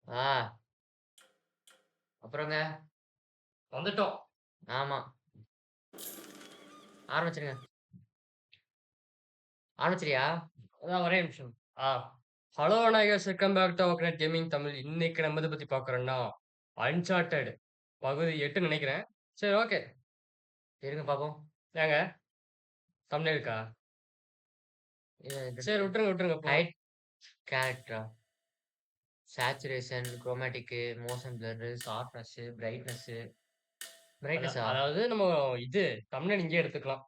ஆ அப்புறங்க? வந்துட்டோம். ஆமா. ஆரம்பிச்சுருங்க. ஆரம்பிச்சுறியா? அதான் ஒரே நிமிஷம். ஆ. ஹலோ நாயகர்ஸ் welcome back to overnight gaming Tamil. இன்னைக்கு நம்ம எத பத்தி பார்க்குறோம்னா, அன்சார்ட்டட் பகுதி 8 நெனைக்கிறேன். சரி ஓகே. இருங்க பாப்போம். ஏங்க தம்ப்நெயில்க்கா? சரி விட்டுருங்க இப்போ. ஹைட் கேரக்டரா? Saturation, chromatic, motion blur, sharpness, brightness. பிரைட்னஸா? அதாவது நம்ம இது தம்ப்நெயில் இங்கேயே எடுத்துக்கலாம்.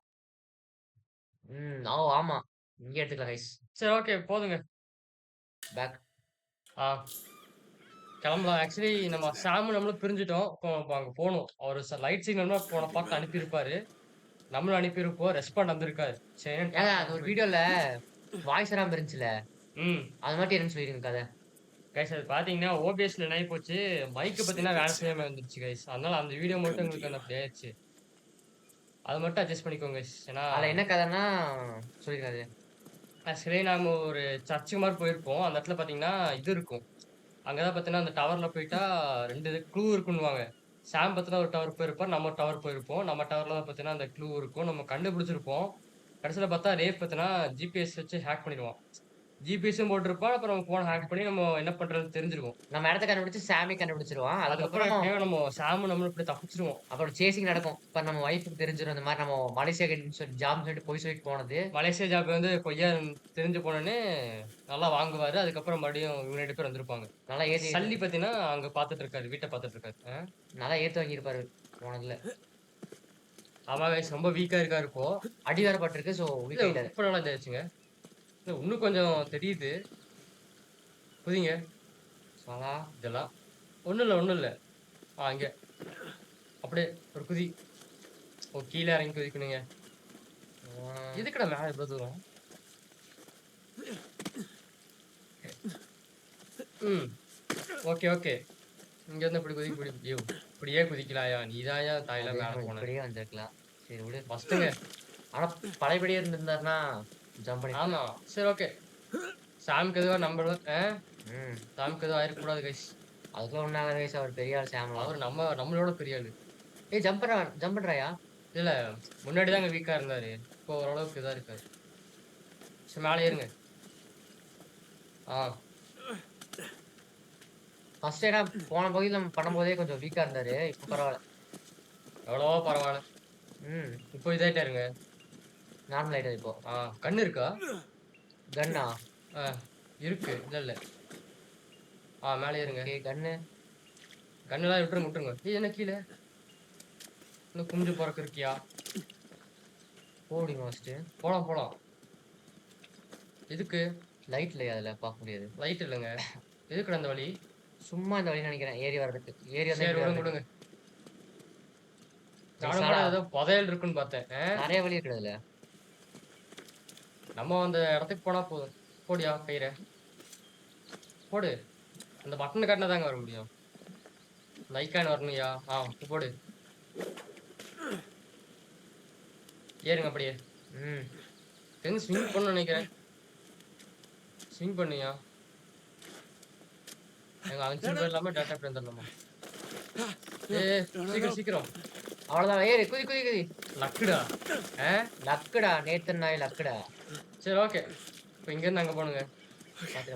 ஆமா. இங்க எடுத்துக்கலாம் கைஸ். சரி ஓகே போதுங்க. பேக். ஆ கிளம்பலாம். ஆக்சுவலி நம்ம சாமும் நம்மளும் பிரிஞ்சுட்டோம். இப்போ அங்க போணும். அவரு லைட் சிக்னல்னா போன பார்ட் அனுப்பியிருப்பாரு. நம்மளும் அனுப்பியிருப்போம். ரெஸ்பாண்ட் வந்திருக்காரு. சரின்னு ஏங்க பார்க்கலாம் அந்த ஒரு போய். வீடியோல வாய்ஸ் வராம இருந்துச்சுல்ல. ம். அது மட்டும் என்னன்னு சொல்லிருங்க கத. கைஸ் அது பார்த்தீங்கன்னா, ஓபிஎஸ்ல என்ன ஆயி போச்சு, மைக் பார்த்தீங்கன்னா வேலை செய்யாம இருந்துருச்சு கைஸ். அதனால அந்த வீடியோ மட்டும் எங்களுக்கு அந்த அப்படி ஆயிருச்சு. அத மட்டும் அட்ஜஸ்ட் பண்ணிக்கோங்க கைஸ். ஏன்னா, அதுல என்ன கதைன்னா சொல்லிருங்க அது. ஆக்சுவலி நாங்க ஒரு சர்ச்சுக்கு மாரி போயிருப்போம். அந்த இடத்துல பார்த்தீங்கன்னா, இது இருக்கும். அங்க தான் பார்த்தீங்கன்னா, அந்த டவர்ல போயிட்டா 2 இது க்ளூ இருக்குன்னுவாங்க. சாம் பார்த்தீங்கன்னா ஒரு டவர் போயிருப்பார். நம்ம ஒரு டவர் போயிருப்போம். நம்ம டவர்ல தான் பார்த்தீங்கன்னா, அந்த க்ளூ இருக்கும். நம்ம கண்டுபிடிச்சிருப்போம். கடைசில பார்த்தா ரேஃப் பார்த்தீங்கன்னா, ஜிபிஎஸ் வச்சு ஹேக் பண்ணிருவான். ஜிபிஎஸும் போட்டிருப்பான். அப்புறம் நம்ம ஃபோன ஹேக் பண்ணி நம்ம என்ன பண்றதுன்னு தெரிஞ்சிருக்கும். நம்ம இடத்த கண்டுபிடிச்சு சாமி கண்டுபிடிச்சுருவான். அதுக்கப்புறம் அதுக்கப்புறம் எப்படியோ நம்ம சாமும் நம்மளும் இப்படி தப்பிச்சுருவோம். அப்புறம் சேசிங் நடக்கும். இப்ப நம்ம ஒய்ஃப்க்கு தெரிஞ்சிரும். இந்த மாரி நம்ம மலேசியாக்கு ஜாப்ன்னு சொல்லிட்டு பொய் சொல்லிட்டு போனது. மலேசியா ஜாப் வந்து பொய்யா தெரிஞ்சு போனோனே, நல்லா வாங்குவாரு. அதுக்கப்புறம் மறுபடியும் இவங்க 2 பேரும் வந்திருப்பாங்க. நல்லா ஏத்தி சல்லி பார்த்தீங்கன்னா, அங்க பார்த்துட்டு இருக்காரு. வீட்ட பார்த்துட்டு இருக்காரு. நல்லா ஏத்து வாங்கியிருப்பாரு போனதுல. ஆமா கைஸ் ரொம்ப வீக்கா இருக்காரு இப்போ. அடி வேற பட்டிருக்கு. ஸோ இல்ல வீக் ஆயிட்டாரு. இப்ப நல்லா இதாச்சுங்க. இல்ல இன்னும் கொஞ்சம் தெரியுது. குதிங்க. சாலா. இதெல்லாம். ஒண்ணும் இல்ல. இங்க. அப்படியே ஒரு குதி. கீழ இறங்கி குதிக்கணுங்க. ஆ எதுக்குடா மேல இவ்வளோ தூரம்? ம். ஓகே. இங்க இருந்து இப்படி குதிக்க இப்படி ஐயோ! இப்படியே குதிக்கலாயா? நீதான்யா தாய்லா அதே மேல நம்ம போனது. இப்படியே வந்திருக்கலாம். சரி விடு. ஃபர்ஸ்ட்டுங்க. ஆனா பழையபடியே இருந்திருந்தாருன்னா, ஜம்ப் ஆமா. பண்ணியிருப்பாரு. சரி ஓகே. சாம்க்கு எதுவா நம்பளும் ம். சாம்க்கு எதுவும் ஆயிறக்கூடாது கைஸ். அதுக்கெல்லாம் ஒண்ணும் ஆகாது கைஸ். அவர் பெரிய ஆள் சாம்லாம். அவரு நம்மளோட பெரிய ஆளு. ஏய் ஜம்ப் பண்றாயா? இல்ல முன்னாடி தாங்க வீக்கா இருந்தாரு. இப்போ ஓரளவுக்கு இதா இருக்காரு. சரி மேல ஏறுங்க. ஆ ஃபர்ஸ்ட் ஏன்னா போன பகுதியில நம்ம பண்ணும்போதே கொஞ்சம் வீக்கா இருந்தாரு. இப்ப பரவால்ல. எவ்வளவோ பரவால்ல. ம். இப்போ இதாயிட்டாருங்க. நார்மல் ஆயிட்டாரு இப்போ. ஆ கண்ணு இருக்கா? கன்னா? ஆ இருக்கு. இல்ல. மேல ஏறுங்க. ஓகே. கன்னு. கண்ணெல்லாம் விட்டுருங்க. ஏய் என்ன கீழ? இன்னும் குனிஞ்சு பொறக்கிருக்கியா? போ முடியுமா ஃபர்ஸ்ட்டு? போலாம். எதுக்கு? லைட் இல்லையா அதுல பார்க்க முடியாது. லைட் இல்லங்க. எதுக்குடா இந்த வழி? சும்மா இந்த வழின்னு நெனைக்கிறேன். ஏறி வர்றதுக்கு. ஏறி வந்தா சரி இப்படி விடுங்க, வர்றதுக்கு. விடுங்க. ஏய் நானும் கூட சாலா, ஏதோ புதையல் இருக்குன்னு பார்த்தேன். நெறைய வழி இருக்குடா அதுல. நம்ம அந்த இடத்துக்கு போனா போதும். போடுயா கயிற. போடு. அந்த பட்டன காட்டுனா தாங்க வர முடியும். அந்த ஐகான் வரணும்யா. இப்ப போடு. ஏறுங்க அப்படியே. ம். எங்க ஸ்விங் பண்ணணும்னு நெனைக்கிறேன். ஸ்விங் பண்ணுயா. எங்க அங்கிள் போயிடலாமா? டேட்டா போய் வந்துடலாமா? சீக்கிரம். அவ்வளோதான். ஏறு குதி, குதி, குதி. லக்குடா. ஆ லக்குடா. நேத்து நாய் லக்குடா. சரி ஓகே. இப்ப இங்கேருந்து அங்க போணுங்க.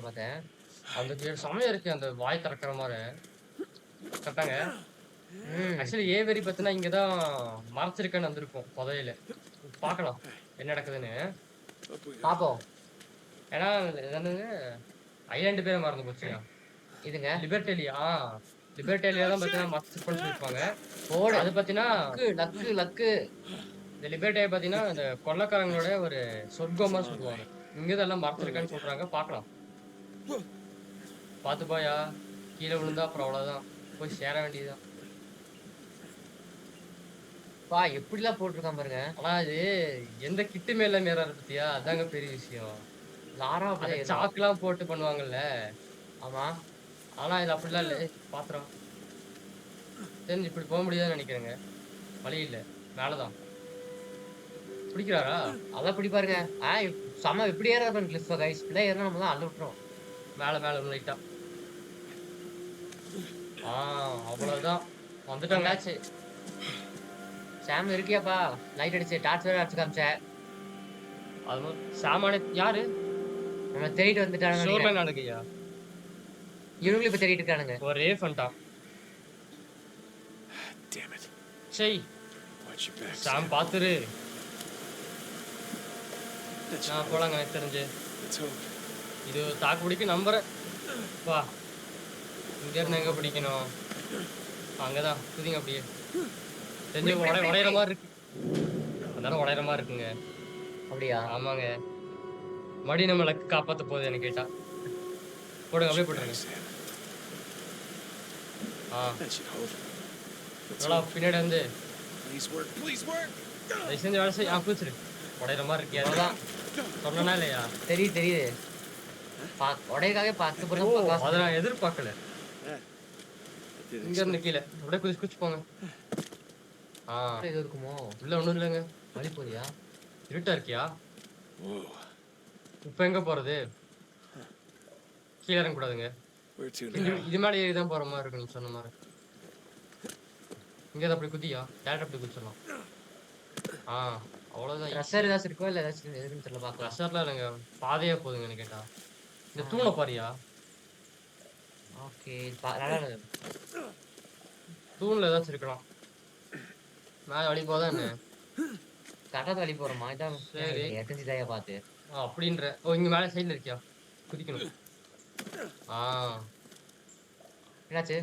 பார்த்தேன். அந்த செமையா இருக்கு அந்த வாய் திறக்கிற மாரி. கரெக்டாங்க. ம். ஆக்சுவலி ஏவெரி பார்த்தீங்கன்னா, இங்க தான் மறைச்சிருக்கேன்னு வந்திருக்கும் புதையலு. பார்க்கலாம் என்ன நடக்குதுன்னு. பாப்போம். ஏன்னா என்னதுங்க ஐலாண்ட் பேரே மறந்து போச்சுயா. இதுங்க. லிபர்டேலியா லிபர்டேலியா தான் பார்த்தீங்கன்னா மறைச்சிருக்கும்னு சொல்லியிருப்பாங்க. போடு. அது பார்த்தீங்கன்னா, லக்கு. இந்த லிபர்டே பார்த்தீங்கன்னா, இந்த கொள்ளைக்காரங்களோட ஒரு சொர்க்கம் மாரி சொல்லுவாங்க. இங்க தான் எல்லாம் மறைச்சிருக்கான்னு சொல்றாங்க. பார்க்கலாம். பார்த்துப்பாயா. கீழ விழுந்தா அப்புறம் அவ்வளோதான். போய் சேர வேண்டியது தான். எப்படிலாம் போட்டுருக்கான் பாருங்க. ஆனா இது எந்த கிட்டு மேல ஏறாரு பாத்தியா? அதாங்க பெரிய விஷயம். லாரா அத அப்படிதான் ஏறுவான். சாக்குலாம் போட்டு பண்ணுவாங்கல்ல. ஆமா. ஆனா இது அப்படிலாம் இல்ல. பாத்திரம். தெரிஞ்சு இப்படி போ முடியாதுன்னு நெனைக்கிறேங்க. வழி இல்ல. மேல தான். பிடிக்கிறாரா? அதான் பிடிப்பாருங்க. செம இப்படி ஏறாரு பாருங்க கிளிஃப்ப கைஸ். இப்படிலாம் ஏறுனா நம்மலாம் அள்ள விட்டுரும். மேல இன்னும் லைட்டா. ஆ அவ்வளவுதான். வந்துட்டோங்க. வந்தாச்சு. சாம் இருக்கியாப்பா? லைட் அடிச்சு டார்ச் வேற அடிச்சு காமிச்ச. அது சாமானே யாரு? நம்மள தேடிட்டு வந்துட்டானுங்கன்னு நெனைக்கிறேன். ஷோர்லைன் ஆளுங்கய்யா. இவனுங்களும் இப்ப தேடிட்டு இருக்கானுங்க. ஒரே ஃபன்ட்டான். Damn it. ச்சை! Watch your back, Sam Sam. பாத்துரு. Let's நான் hope. போலாங்க எனக்கு தெரிஞ்சு. Let's hope. இது தாக்கு பிடிக்க நம்புறேன். வா. இங்க இருந்து எங்க பிடிக்கணும்? அங்கதான். குதிங்க அப்படியே. தெரிஞ்சு உடையிற மாதிரி இருக்கு. அதனால உடையிற மாதிரி இருக்குங்க. அப்படியா? ஆமாங்க. மடி நம்மள காப்பாத்த போகுது என்ன கேட்டா. போடுங்க Watch அப்படியே your back, போட்டுருங்க. Sam. Ah. That should hold. Let's நல்லா hope. பின்னாடி வந்து Please work. Please work. தயவு செஞ்சு வேலை செய். குதிச்சிரு. உடையிற மாதிரி இருக்கியா? அவ்வளவுதான். சொன்னனா இல்லையா? தெரியுது. உடையக்காக 10 ஓ! காசு. அத நான் எதிர்பார்க்கல. That didn't இங்க இருந்து கீழ. அப்படியே குதிச்சு போங்க. ஆ. இது இருக்குமோ? உள்ள ஒண்ணும் இல்லைங்க. வழி போறியா? இருட்டா இருக்கியா? Whoa. இப்ப எங்க போறது? கீழ இறங்க கூடாதுங்க. Where to இது now? இது மேல ஏறி தான் போற மாதிரி இருக்கு நீங்க சொன்ன மாதிரி. இங்க அப்படி குதியா? டேரக்டா அப்படி குதிச்சிடலாம். ஆ. அவ்வளவுதான். ட்ரெஸ்ஸர் ஏதாச்சும் இருக்கோ இல்ல ஏதாச்சும் எதுக்குன்னு தெரியல பாக்கலாம். ப்ரெஷர்லாம் இல்லைங்க. பாதையா போகுதுங்க என்ன கேட்டா. இந்த தூண பாரியா? ஓகே. நல்லா தூண்ல ஏதாச்சும் இருக்கலாம். மேல வழி போதா என்ன? கரெக்டா வழி போறோமா? இதான் சரி. எட்டஞ்சுதாயா பாத்து. அப்படின்ற. ஓ இங்க மேல சைடுல இருக்கியா? குதிக்கணும். ஆ. என்னாச்சு?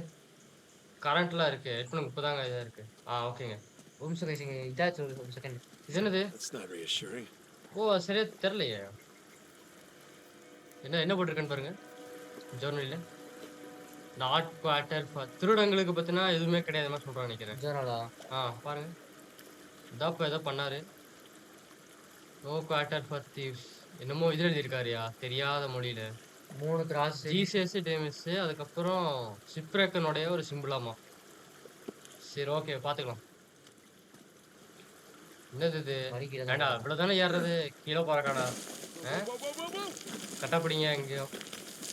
கரண்ட்லாம் இருக்கு. ஹெட்ஃபோன் இப்பதாங்க இதா இருக்கு. ஓகேங்க. ஒரு நிமிஷம் கழிச்சு இதாச்சு ஒரு செகண்ட். இது என்னது? That's not reassuring. ஓ அது சரியா தெரியலையே. என்ன போட்டிருக்கேன்னு பாருங்க. ஜர்னல்ல. நாட் குவார்ட்டர் ஃபார் திருடங்களுக்கு பத்தினா எதுவுமே கிடையாது மாதிரி சொல்றாங்க நினைக்கிறேன். ஜோனலா? பாருங்க. இதான் இப்ப ஏதோ பண்ணாரு. No quarter for thieves. என்னமோ இதுல எழுதியிருக்காருயா தெரியாத மொழியில. 3 கிராஸ். ஜிசிஎஸ் டேமிஸ் அதுக்கப்புறம் ஷிப்ரேக்கனுடைய ஒரு சிம்பிளாமா. சரி ஓகே பாத்துக்கலாம். என்னது இது? வலிக்குது. ஏண்டா இவ்வளவுதானே ஏறுறது? கீழே போறக்காடா. Whoa, whoa, whoa, whoa, whoa. கட்டா பிடிங்க எங்கேயும்.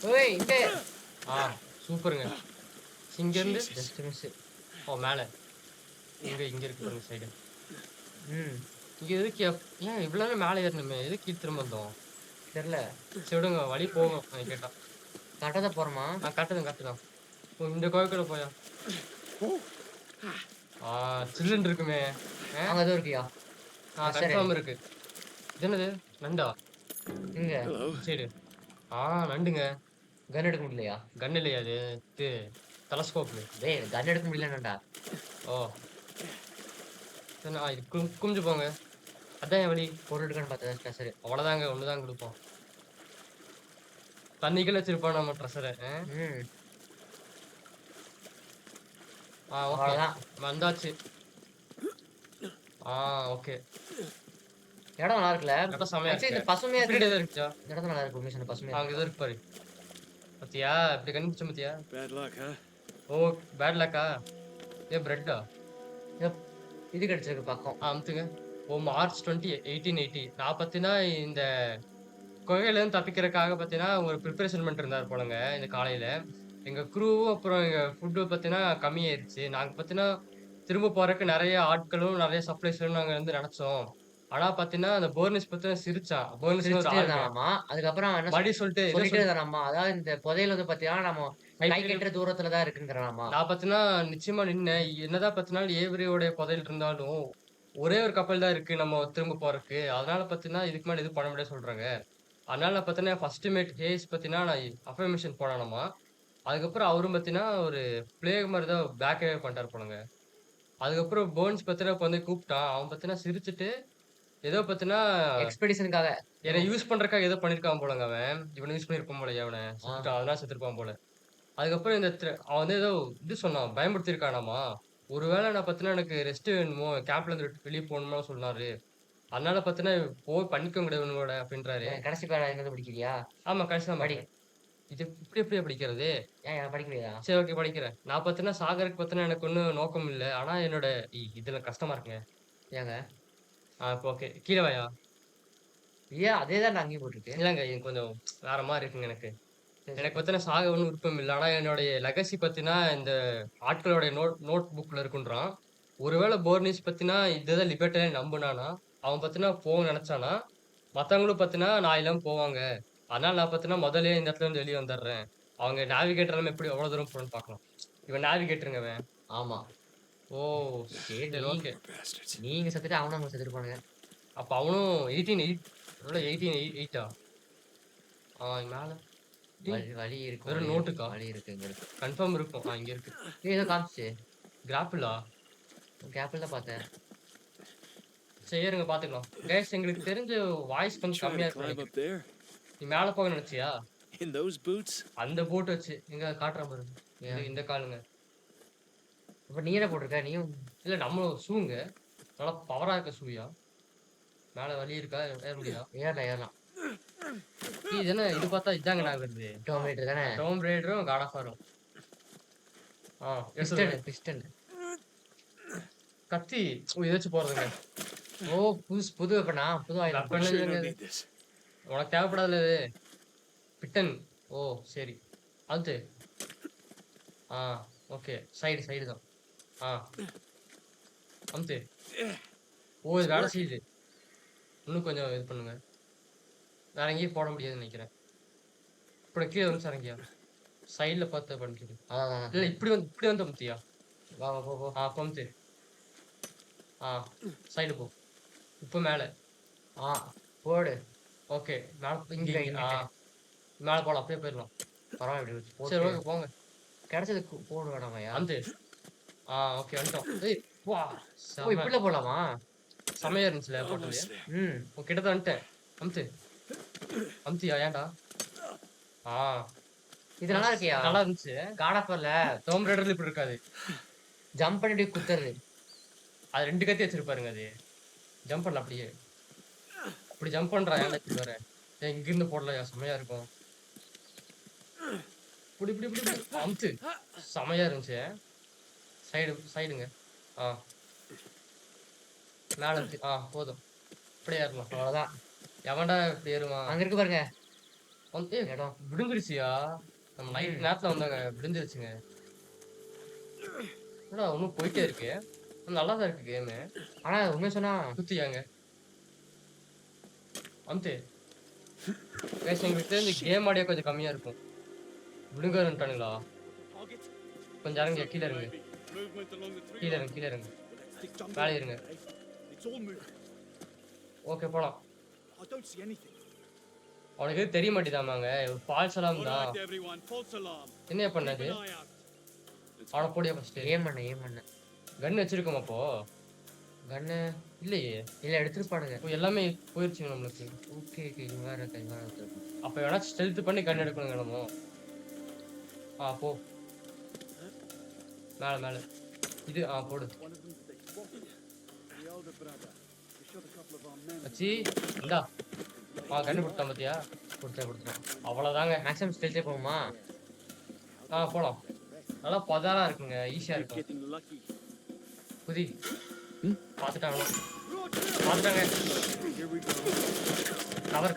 ஓய் இங்க சூப்பருங்க. இங்க இருந்து ஜஸ்ட் மிஸ். மேல. இங்க இருக்கு பாருங்க சைடு. ம். இங்க எதுக்கு ஏன் இவ்வளவு நேரம் மேல ஏறணுமே? எதுக்கு கீழ திரும்ப வந்தோம்? தெரியல. சரி விடுங்க வழி போகும் நான் கேட்டா. கரெக்டா தான் போறோமா? கட்டுதான். இந்த கோயிலுக்குள்ள போயா? சில்லுன்னு இருக்குமே. அங்க ஏதோ இருக்கியா? கன்ஃபார்ம் இருக்கு. இது என்னது? நண்டா? இங்க Hello. சரி. நண்டுங்க. கன் எடுக்க முடியலையா? கன் இல்லையா அது? டெலஸ்கோப். டேய் கன் எடுக்க முடியலடா. ஓ. இது குமிஞ்சு போங்க. அதான் என் வழி. பொருள் எடுக்கன்னு பார்த்தா சரி. அவ்வளவுதாங்க ஒண்ணுதான் கொடுப்போம். தண்ணிக்குள்ள வச்சிருப்போம் நம்ம ட்ரெஸ்ஸரை. ம். ஓகே. அவ்வளவுதான். வந்தாச்சு. ஓகே. இடம் நல்லா இருக்குல்ல? இடம் செமையா ஆக்சுவலி இந்த இருக்கு. பசுமையா இப்படி இருக்கு. எதுவும் இருக்குச்சா? இடம் நல்லா இருக்கு. மிஷன் பசுமையா அங்க எதுவும் இருக்கு பாரு. பாத்தியா? இப்படி கண்டுபிடிச்ச பாத்தியா? Bad luck, huh? ஓ பேட் லக்கா? பிரெட்டா? இருக்கு. இது கிடைச்சிருக்கு பக்கம். அமுத்துங்க. ஓ மார்ச் 20 1880. நான் பாத்தீங்கன்னா இந்த குகையில இருந்து தப்பிக்கிறதுக்காக பாத்தீங்கன்னா ஒரு ப்ரிப்பரேஷன் பண்ணிட்டு இருந்தாரு போலங்க இந்த காலையில. எங்க க்ரூவும் அப்புறம் எங்க ஃபுட்டு பாத்தீங்கன்னா கம்மியாயிருச்சு. நாங்க பாத்தீங்கன்னா திரும்ப போறதுக்கு நிறைய ஆட்களும் நிறைய சப்ளைஸும் நாங்க வந்து நினைச்சோம். ஆனா பாத்தீங்கன்னா அந்த போர்னிஸ் பாத்தீங்கன்னா சிரிச்சான். போர்னிஸ்னு ஒரு சிரிச்சுட்டே ஆளுங்க. இருந்தானாமா. அதுக்கப்புறம் என்ன மறுபடியும் சொல்லிட்டு ஏதோ சொல்லிட்டே இருந்தானாமா. அதாவது இந்த புதையல் வந்து பாத்தீங்கன்னா நம்ம கை கைப்பிடி கெட்டுற தூரத்துல தான் இருக்குங்கிறானாமா. நான் பாத்தீங்கன்னா நிச்சயமா நின்னேன். என்னதான் பாத்தீங்கன்னா ஏவரியோட புதையல் இருந்தாலும் ஒரே ஒரு கப்பல் தான் இருக்கு நம்ம திரும்ப போறதுக்கு. அதனால பாத்தீங்கன்னா இதுக்கு மேல எதுவும் பண்ண முடியாது சொல்றாங்க. அதனால நான் பாத்தீங்கன்னா ஃபர்ஸ்ட் மேட் ஹேஸ் பாத்தீங்கன்னா நான் அஃபர்மேஷன் போனானாமா. அதுக்கப்புறம் அவரும் பாத்தீங்கன்னா ஒரு பிளேக் மாதிரி தான் பேக்கே பண்ணிட்டாரு போலங்க. அதுக்கப்புறம் போன்ஸ் பாத்தீங்கன்னா இப்ப வந்து கூப்பிட்டான். அவன் பாத்தீங்கன்னா சிரிச்சுட்டு ஏதோ பாத்தீங்கன்னா எக்ஸ்பெடிஷனுக்காக. என்ன யூஸ் பண்றதுக்காக ஏதோ பண்ணிருக்கான் போலங்க அவன். இவனை யூஸ் பண்ணிருப்பான் போல அவனை. ஆ. அதனால செத்துருப்பான் போல. அதுக்கப்புறம் இந்த அவன் வந்து ஏதோ இது சொன்னான். பயமுறுத்திருக்கானாமா. ஒருவேளை நான் பாத்தீங்கன்னா எனக்கு ரெஸ்ட் வேணுமோ, கேம்ப்ல இருந்து விட்டு வெளிய போகணுமோ சொன்னாரு. அதனால பாத்தீங்கன்னா போய் பண்ணிக்க முடியாது இவனோட அப்படின்றாரு. கடைசி பேரா எங்க படிக்கிறியா? ஆமா கடைசி தான் படி. பாத்தேன். இது இப்படி எப்படியா படிக்கிறது? ஏன் படிக்க முடியாதா? சரி ஓகே படிக்கிறேன். நான் பாத்தீங்கன்னா சாகருக்கு பாத்தீங்கன்னா எனக்கு ஒண்ணும் நோக்கம் இல்ல. ஆனா என்னோட இதுல கஷ்டமா இருக்குங்க. ஏங்க? இப்ப ஓகே. கீழ வாயா. ஏன் அதேதான் நான் அங்கேயும் போட்டிருக்கு. இல்லங்க இது கொஞ்சம் வேற மாரி இருக்குங்க எனக்கு. எனக்கு பார்த்தீங்கன்னா சாக ஒண்ணும் விருப்பம் இல்ல. ஆனா என்னுடைய லெகசி பார்த்தீங்கன்னா, இந்த ஆட்களுடைய நோட் புக்ல இருக்குன்றான். ஒருவேள போர்னிஸ் பார்த்தீங்கன்னா, இதுதான் லிபர்டேரியன் நம்புனானா, அவன் பார்த்தீங்கன்னா போகணும்னு நெனச்சானா, மத்தவங்களும் பார்த்தீங்கன்னா நான் இல்லாம போவாங்க. அதனால நான் பார்த்தீங்கன்னா முதல்லயே இந்த இடத்துல இருந்து வெளிய வந்துர்றேன். அவங்க நேவிகேட்டர் எல்லாமே எப்படி எவ்வளோ தூரம் போணும்னு பார்க்கலாம். இவன் நேவிகேட்டருங்க இவன். ஆமா. ஓ! சரி சரி ஓகே. Poor bastards. நீங்க செத்துட்டு அவனும் அங்க செத்துருப்பானுங்க. அப்ப அவனும் 18 ஒருவேள 18 மேல வழி இருக்கும். வெறும் வழி நோட்டுக்கா? வழி இருக்கு எங்களுக்கு. கன்ஃபார்ம் இருக்கும். இங்க இருக்கு. ஏதோ காமிச்சுச்சு. கிராப்பிளா? கேப்ல தான் பார்த்தேன். சரி இருங்க பாத்துக்கலாம். கைஸ் எங்களுக்கு தெரிஞ்ச வாய்ஸ் கொஞ்சம் Trying கம்மியா to இருக்கு climb நினைக்கிறேன். up there நீ மேல போக நினைச்சியா? in those boots. அந்த போட் வச்சு எங்க காட்டுறேன் பாருங்க. இந்த காலுங்க. அப்ப நீ என்ன போட்டிருக்க? நீயும் இல்ல நம்ம ஷூங்க. நல்லா பவரா இருக்க ஷூயா? மேல வழி இருக்கா? ஏற முடியுதா? ஏறலாம். இது என்ன இது பார்த்தா இதாங்க நான் வருது. டோமேட்டர் தானே? டோம் ரைடரும் காட் ஆஃப் வாரும். பிஸ்டன். கத்தி ஏதாச்சும் போறதுங்க. ஓ புது வெப்பனா? புது ஆயுதம். வெப்பன் Sure you இல்லைங்க don't இது. need this. உனக்கு தேவைப்படாதுல இது. பிட்டன். ஓ சரி. அழுத்து. ஓகே. சைடு தான். அமுத்து. ஓ இது வேலை செய்யுது. இன்னும் கொஞ்சம் இது பண்ணுங்க. வேற எங்கேயும் போட முடியாதுன்னு நினைக்கிறேன். இப்படி கீழே வந்து இறங்கியா? சைடுல பார்த்து பண்ணிக்கிது. அதான். இல்ல இப்படி வந்து அமுத்தியா? வா போ. அமுத்து. சைடு போ. இப்போ மேல. போடு. ஓகே. மேல இங்க இங்க. மேல போலாம். அப்படியே போயிடலாம். பரவாயில்ல இப்படி சரி ஓகே போங்க. கிடைச்சது போடு வேணாமையா? அமுத்து. ஓகே வந்துட்டோம். ஏய் வா. ஓ இப்படில போலாமா? செமையா இருந்துச்சுல போட்டது. Almost there. கிட்டத்தட்ட வந்துட்டேன். அமுத்தியா ஏன்டா? இது நல்லா இருக்கியா? நல்லா இருந்துச்சு. காட் ஆஃப் வார்ல டோம் ரைடர்ல இப்படி இருக்காது. ஜம்ப் பண்ணிட்டு குத்துறது. அது 2 கத்தி வச்சிருப்பாருங்க அது. ஜம்ப் பண்ணல அப்படியே. இப்படி ஜம்ப் பண்றா ஏன்டா இப்படி வர? இங்க இருந்து போடலையா செமையா இருக்கும். இப்படி அமுத்து. செமையா இருந்துச்சு. சைடுங்க. மேல இருக்கு. போதும். இப்படியே ஏறலாம். அவ்வளவுதான். எவன்டா இப்படி ஏறுவான்? அங்க இருக்கு பாருங்க வந்து இடம். விடுந்துருச்சியா? நம்ம நைட் நேரத்துல வந்தாங்க விடுந்துருச்சுங்க. என்னடா இன்னும் போயிட்டே இருக்கு. நல்லா தான் இருக்கு கேமு. ஆனா உண்மை சொன்னா குத்தியாங்க. அமுத்து. கைஸ் எங்களுக்கு தெரிஞ்ச கேம் ஆடியோ கொஞ்சம் கம்மியா இருக்கும். விடுங்கன்ட்டானுங்களா? கொஞ்சம் இறங்க கீழே இருங்க. கீழே இருங்க. மேலே இருங்க. ஓகே போலாம். அவனுக்கு எதுவும் தெரிய மாட்டேதாமாங்க. ஒரு ஃபால்ஸ் எல்லாம் தான். என்ன பண்ணது? அவனை போடியா ஃபர்ஸ்ட். ஏம் பண்ண கன் வச்சிருக்கோம் அப்போ? கண்ணு இல்லையே. இல்ல எடுத்துருப்பானுங்க. இப்போ எல்லாமே போயிருச்சுங்க நம்மளுக்கு. ஓகே இங்க வேற அப்ப வேணாச்சும் ஸ்டெல்த் பண்ணி கன் எடுக்கணுங்க நம்ம. போ. மேல இது போடு. அச்சி இந்தா. கண்ணு கொடுத்தான் பாத்தியா? கொடுத்துறேன். அவ்வளவுதாங்க. மேக்ஸிமம் ஸ்டெல்த்தே போகுமா? போலாம். நல்லா பதாரா இருக்குங்க. ஈஸியா இருக்கும். குதி. பாத்துட்டாங்க. கவர்.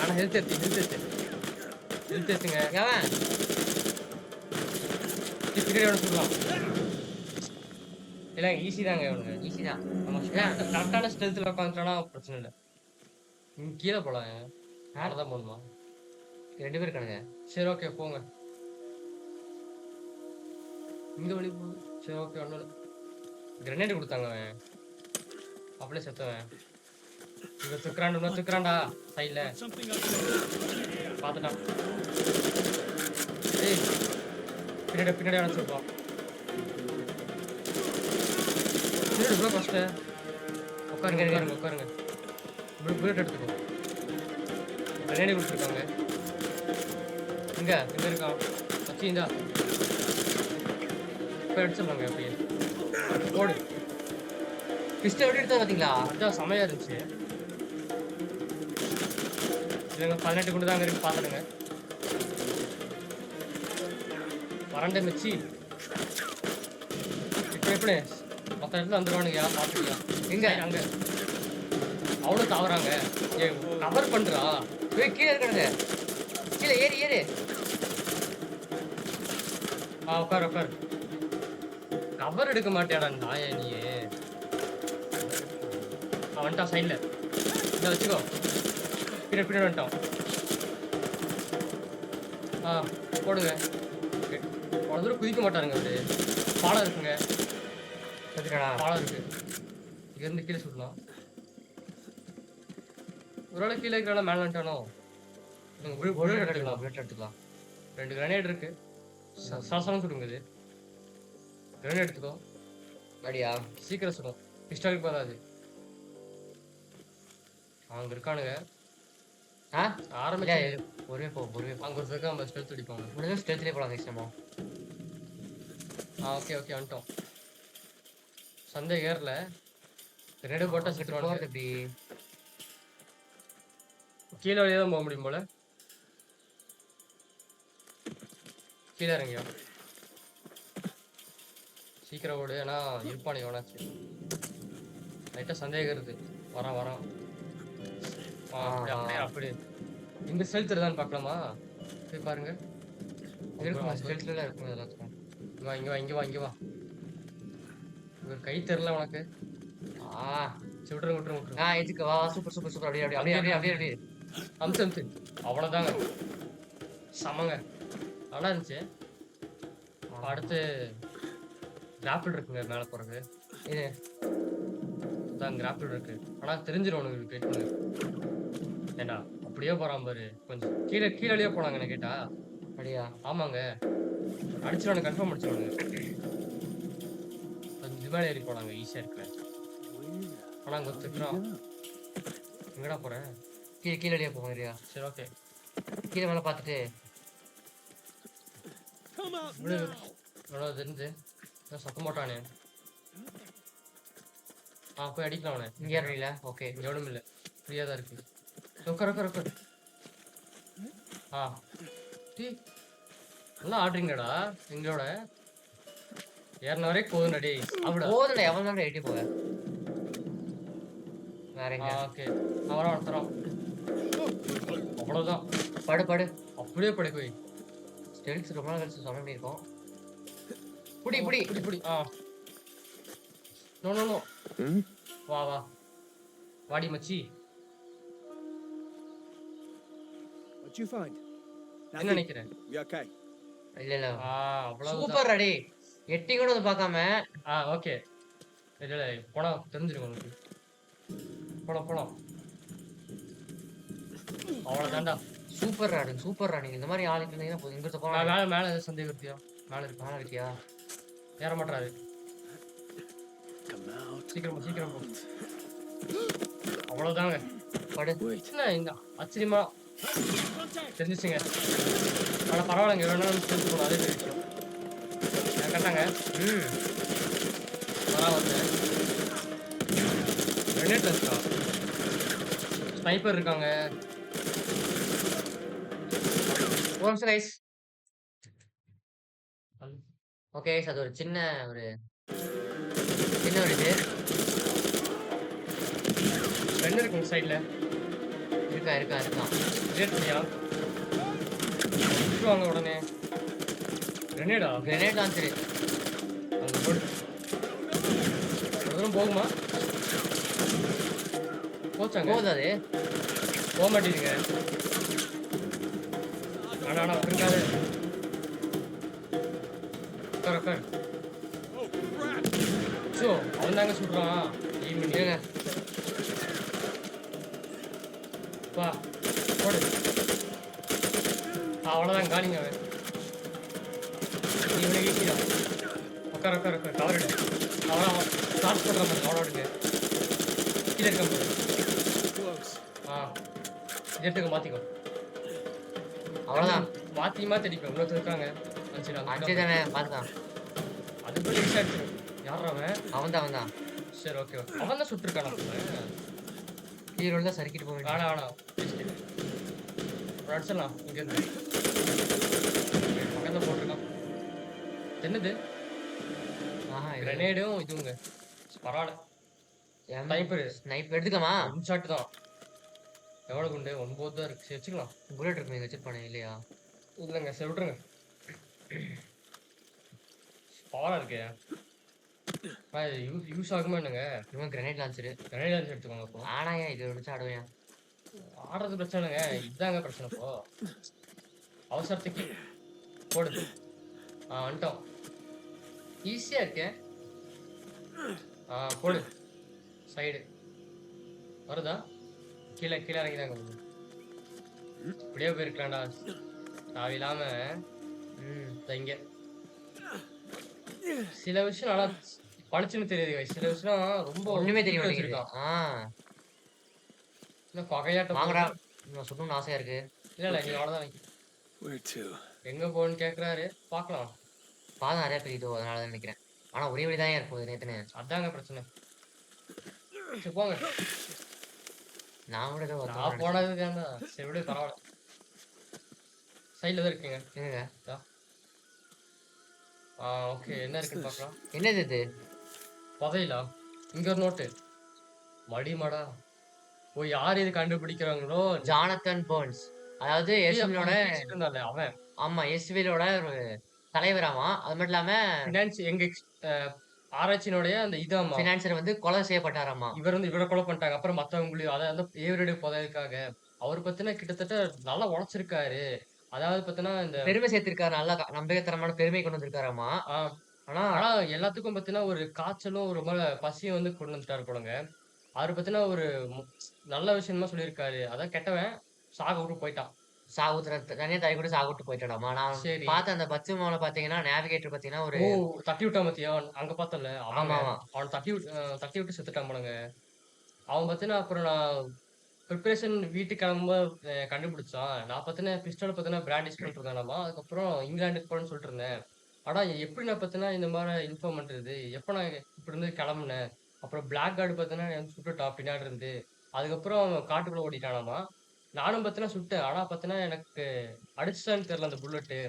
ஆனா ஹெல்த் எடுத்துங்க. ஏன் பின்னாடி சொல்லலாம். இல்ல ஈஸி தாங்க இவனுங்க. ஈஸி தான். நம்ம கரெக்டான ஸ்ட்ரென்த்ல உட்காந்துட்டோம்னா பிரச்சனை இல்லை. இங்க கீழே போலாம். மேலதான் போகணுமா? 2 பேர் இருக்கானுங்க. சரி ஓகே போங்க. இந்த வழி போகுது. சரி ஓகே ஒண்ணு கிரனேட் கொடுத்தாங்க அவன். அப்படியே செத்தவன். இங்க தூக்குறான்டா சைட்ல. பாத்துட்டான். ஏய் பின்னாடி அனுப்பிச்சுப்பா. பின்னாடி ப்ரோ ஃபர்ஸ்ட் உட்காருங்க. புல்லட் எடுத்துக்கோ. கிரனேட் கொடுத்துருக்காங்க. எங்க இருக்கான்? வச்சிருந்தா இப்போ அடிச்சிடலாங்க. அப்படியே ஓடு. பிஸ்டல் எப்படி எடுத்தா பாத்தீங்களா? அதான் செமையா இருந்துச்சு. இல்லைங்க 18 கொண்டு தாங்க இருக்கு. பார்த்துடுங்க. வறண்ட மிச்சி எப்படி மற்ற இடத்துல வந்துடுவானுங்க. பார்த்துக்கலாம். எங்க அங்கே அவ்வளவு தாவறாங்க. ஏய் கவர் பண்றா. ஏய் கீழ இருக்கானுங்க. கீழ ஏறு ஏறு. உட்காரு உட்காரு. கவர் எடுக்க மாட்டியாடா நாயே நீ. வந்துட்டான் சைடுல. இதை வச்சுக்கோ. பின்னாடி வந்துட்டான். போடுங்க. அவ்வளோ தூரம் குதிக்க மாட்டாருங்க அவரு. பாலம் இருக்குங்க. பாலம் இருக்கு. இங்கேருந்து கீழே சுடலாம். ஒருவேளை கீழே இருக்கிற மேலே வந்துட்டானோ. எடுத்துக்கலாம். 2 கிரனேட் இருக்கு. சாசனம் சுடுங்க இது. கிரனேட் எடுத்துக்கோ. அப்படியா? சீக்கிரம் சுடும். பிஸ்டாலுக்கு போதாது. அங்க இருக்கானுங்க. ஆரம்பிச்சு பொறுமையா போ. அங்க ஒரு நம்ம ஸ்டெல்த் அடிப்பாங்க. முடிஞ்ச ஸ்டெல்த்லயே போலாம் நெக்ஸ்ட் டைம். ஓகே வந்துட்டோம். சந்தே ஏறல. கிரனேட் போட்டா செத்துருவாங்க. எப்படி கீழே வழியா தான் போக முடியும் போல. கீழே இறங்கியா சீக்கிரம் ஓடு. ஏன்னா இருப்பானு எவனாச்சு. லைட்டா சந்தேகம் இருக்கு. வரான். அப்படி இந்த ஸ்டெல்த் தான் பார்க்கலாமா? போய் பாருங்க. ஸ்டெல்த்ல இருக்கும் எல்லாத்துக்கும். இங்க வா. ஒரு கை தெரியல உனக்கு. விட்டுருங்க. எதுக்கு வா சூப்பர் அப்படியே அம்சு அவ்வளவுதாங்க. சமங்க நல்லா இருந்துச்சு. அடுத்து கிராப்பிள் இருக்குங்க மேல போறது. இது கிராப்பிள் இருக்கு. ஆனா தெரிஞ்சிடும் உனக்கு. வெயிட் பண்ணு. ஏண்டா அப்படியே போறான் பாரு. கொஞ்சம் கீழே போனாங்க என்ன கேட்டா. அப்படியா? ஆமாங்க. அடிச்சிருவானு கன்ஃபார்ம் அடிச்சிருவானுங்க. கொஞ்சம் இது மேலே ஏறி போனாங்க. ஈஸியா இருக்கு. ஆனா அங்க ஒத்துக்கிறான். எங்கடா போற? கீழே போகிறியா? சரி ஓகே. கீழே மேல பார்த்துட்டு தெரிஞ்சு சத்த மாட்டானே. போய் அடிக்கலாம் அவனை. இங்க ஏறல. ஓகே இங்க எவனும் இல்லை. ஃப்ரீயா தான் இருக்கு. உட்கார். நல்லா ஆடுறீங்கடா. எங்களோட ஏறின வரைக்கும் போதும். போதும் எவ்வளவு நேரம் எட்டி போக. வேற எங்க? ஓகே அவரா ஒருத்தரம். அவ்வளவுதான். படு அப்படியே படு. போய் ஸ்டெல்ஸ் ரொம்ப நாள் கழிச்சு சொல்ல வேண்டியிருக்கோம். புடி. நோ. வா வாடி மச்சி. What you find? என்ன நினைக்கிறேன்? You okay? இல்ல அவ்வளவு சூப்பர் அடி. எட்டி கூட வந்து பார்க்காம. ஓகே. இல்ல போனா தெரிஞ்சிருக்கும் உங்களுக்கு. போலாம். அவ்வளவுதான்டா. சூப்பர் ராடிங்க. இந்த மாதிரி ஆளுங்க இருந்தீங்கன்னா போதும். இங்க போலாம். மேல சந்தேகம் இருக்கியா? மேல இருக்கியா? ஏற மாட்டாரு. சீக்கிரம் போ. அவ்வளவுதாங்க. இந்த ஆச்சரியமா தெரிஞ்சிச்சுங்க. ஆனா பரவாயில்லைங்க. வேணாலும் தெரிஞ்சுக்கணும். அதே விஷயம் கட்டாங்க. வந்து கிரனேட் இருக்கா? ஸ்னைப்பர் இருக்காங்க. ஓகே அது ஒரு சின்ன இது ரெண்டு இருக்கு சைடுல. இருக்கா கிரேட் பண்ணியா? வாங்க உடனே. கிரெனேட் லான்ச்சர் அங்க போடு. தூரம் போகுமா? போச்சாங்க. போதாது. போக மாட்டேங்குங்க. ஆனா இருக்காது. உட்கார். அவன் தாங்க சொல்றான். ஈவினிங் வா போடு. அவ்வளோதான் காலிங்க. அவன் இவனை வீசிடும். உட்கார கவர் எடு. அவன் ஸ்டார்ட் பண்ணுற மாதிரி அவனோடுங்க. கீழே இருக்க போது. இது எடுத்துக்க மாற்றிக்கோ. அவ்வளோதான். மாற்றி அடிப்பேன். இன்னொருத்தர் இருக்காங்க. அஞ்சு தானே பார்த்துக்கலாம். அது போய் ஈஸியாக அடிச்சிடும். யார் அவன் தான். சரி ஓகே. அவன் தான் சுட்டுருக்கான். ஹீரோ தான் சறுக்கிட்டு போவேன். வேணாம் அடிச்சிடலாம். இங்கேருந்து பக்கத்தில் போட்டிருக்கான். என்னது? கிரனேடும் இதுவுங்க. பரவாயில்ல. ஸ்னைப்பரு. ஸ்னைப் எடுத்துக்கமா? ஒன் ஷாட் தான். எவ்வளவு குண்டு? 9 தான் இருக்கு. சரி வச்சுக்கலாம். புல்லட் இருக்குமே வச்சிருப்பானே இல்லையா? இல்லங்க சரி விட்டுருங்க. பவரா இருக்கே. இது யூஸ் ஆகுமா என்னங்க? இவன் கிரனேட் லான்ச்சரு. கிரனேட் லான்ச்சர் எடுத்துக்கோங்க அப்போ. ஆனாயா இது வச்சு ஆடுவேன். ஆடுறது பிரச்சனை இல்லைங்க. இதுதாங்க பிரச்சனை இப்போ. அவசரத்துக்கு போடு. வந்துட்டோம். ஈஸியா இருக்கே. போடு. சைடு. வருதா? கீழே கீழே இறங்கிதாங்க வருது. இப்படியே போயிருக்கலாம்டா. தேவையில்லாம இங்க சில விஷயம் நல்லா பளிச்சுன்னு தெரியுது. சில விஷயம் ரொம்ப ஒண்ணுமே தெரிய வச்சிருக்கான். மாட்டேங்குது. இன்னும் கொகையாட்டம் வாங்கடா. நான் சொல்லணும்னு ஆசையா இருக்கு. இல்ல நீ அவ்வளவுதான். Where to? எங்க போகணும்னு கேக்குறாரு. பாக்கலாம். பாதம் நிறைய பெரியதோ அதனாலதான் நினைக்கிறேன். ஆனா ஒரே வழிதான் இருக்கும் நேத்துன்னு. அதாங்க பிரச்சனை. சரி போங்க. நான் கூட ஏதோ நான் போனதுக்கு சரி விடு பரவாயில்ல. சைட்ல தான் இருக்குங்க. எங்க? ஓகே என்ன இருக்குன்னு பாக்கலாம். என்னது இது? புதையிலா? இங்க ஒரு நோட்டு. மடிமடா. ஓ யார் இது கண்டுபிடிக்கிறாங்களோ ஜானத்தன் பர்ன்ஸ். அதாவது எஸ்விலோட அவன். ஆமா எஸ்விலோட ஒரு தலைவராமா. அது மட்டும் இல்லாம ஃபினான்ஸ் எங்க ஆராய்ச்சியினுடைய அந்த இதாமா ஃபினான்சர் வந்து கொலை செய்யப்பட்டாராமா. இவர் வந்து இவரை கொலை பண்ணிட்டாங்க. அப்புறம் மத்தவங்களையும் அதை வந்து ஏவருடைய புதையலுக்காக அவர் பத்தின கிட்டத்தட்ட நல்லா உழைச்சிருக்காரு. அதாவது பாத்தீங்கன்னா இந்த பெருமை சேர்த்திருக்காரு. நல்லா நம்பிக்கைத்தரமான பெருமை கொண்டு வந்திருக்காராமா. ஆனா ஆனா எல்லாத்துக்கும் பாத்தீங்கன்னா ஒரு காய்ச்சலும் ஒரு மாதிரி பசியும் வந்து கொண்டு வந்துட்டாரு போலங்க. அவரு பத்தின ஒரு நல்ல விஷயமா சொல்லியிருக்காரு. அதான் கெட்டவன் சாக விட்டு போயிட்டான். தனியா தாய் கூட சாகுட்டு போயிட்டாடாமா. நான் சரி. பார்த்த அந்த பச்சை மாவுல பாத்தீங்கன்னா நேவிகேட்டர் பாத்தீங்கன்னா ஒரு தட்டி விட்டான் பாத்தியா? அங்க பார்த்தல ஆமா அவன் தட்டி விட்டு செத்துட்டான் போலங்க. அவன் பாத்தீங்கன்னா அப்புறம் நான் ப்ரிப்பரேஷன் வீட்டுக்கு கிளம்பும்போது கண்டுபிடிச்சான். நான் பாத்தீங்கன்னா பிஸ்டல் பாத்தீங்கன்னா பிராண்டிஷ் பண்ணிட்டு இருந்தானாமா. அதுக்கப்புறம் இங்கிலாந்துக்கு போறேன்னு சொல்லிட்டு இருந்தேன். ஆனா எப்படி நான் பாத்தீங்கன்னா இந்த மாதிரி இன்ஃபார்ம் பண்றது? எப்ப நான் இப்படி இருந்து கிளம்புனேன். அப்புறம் பிளாக் கார்டு பாத்தீங்கன்னா எனக்கு சுட்டுட்டான் பின்னாடி இருந்து. அதுக்கப்புறம் அவன் காட்டுக்குள்ள ஓடிட்டானாமா. நானும் பாத்தீங்கன்னா சுட்டேன். ஆனா பாத்தீங்கன்னா எனக்கு அடிச்சுட்டான்னு தெரியல அந்த புல்லட்டு.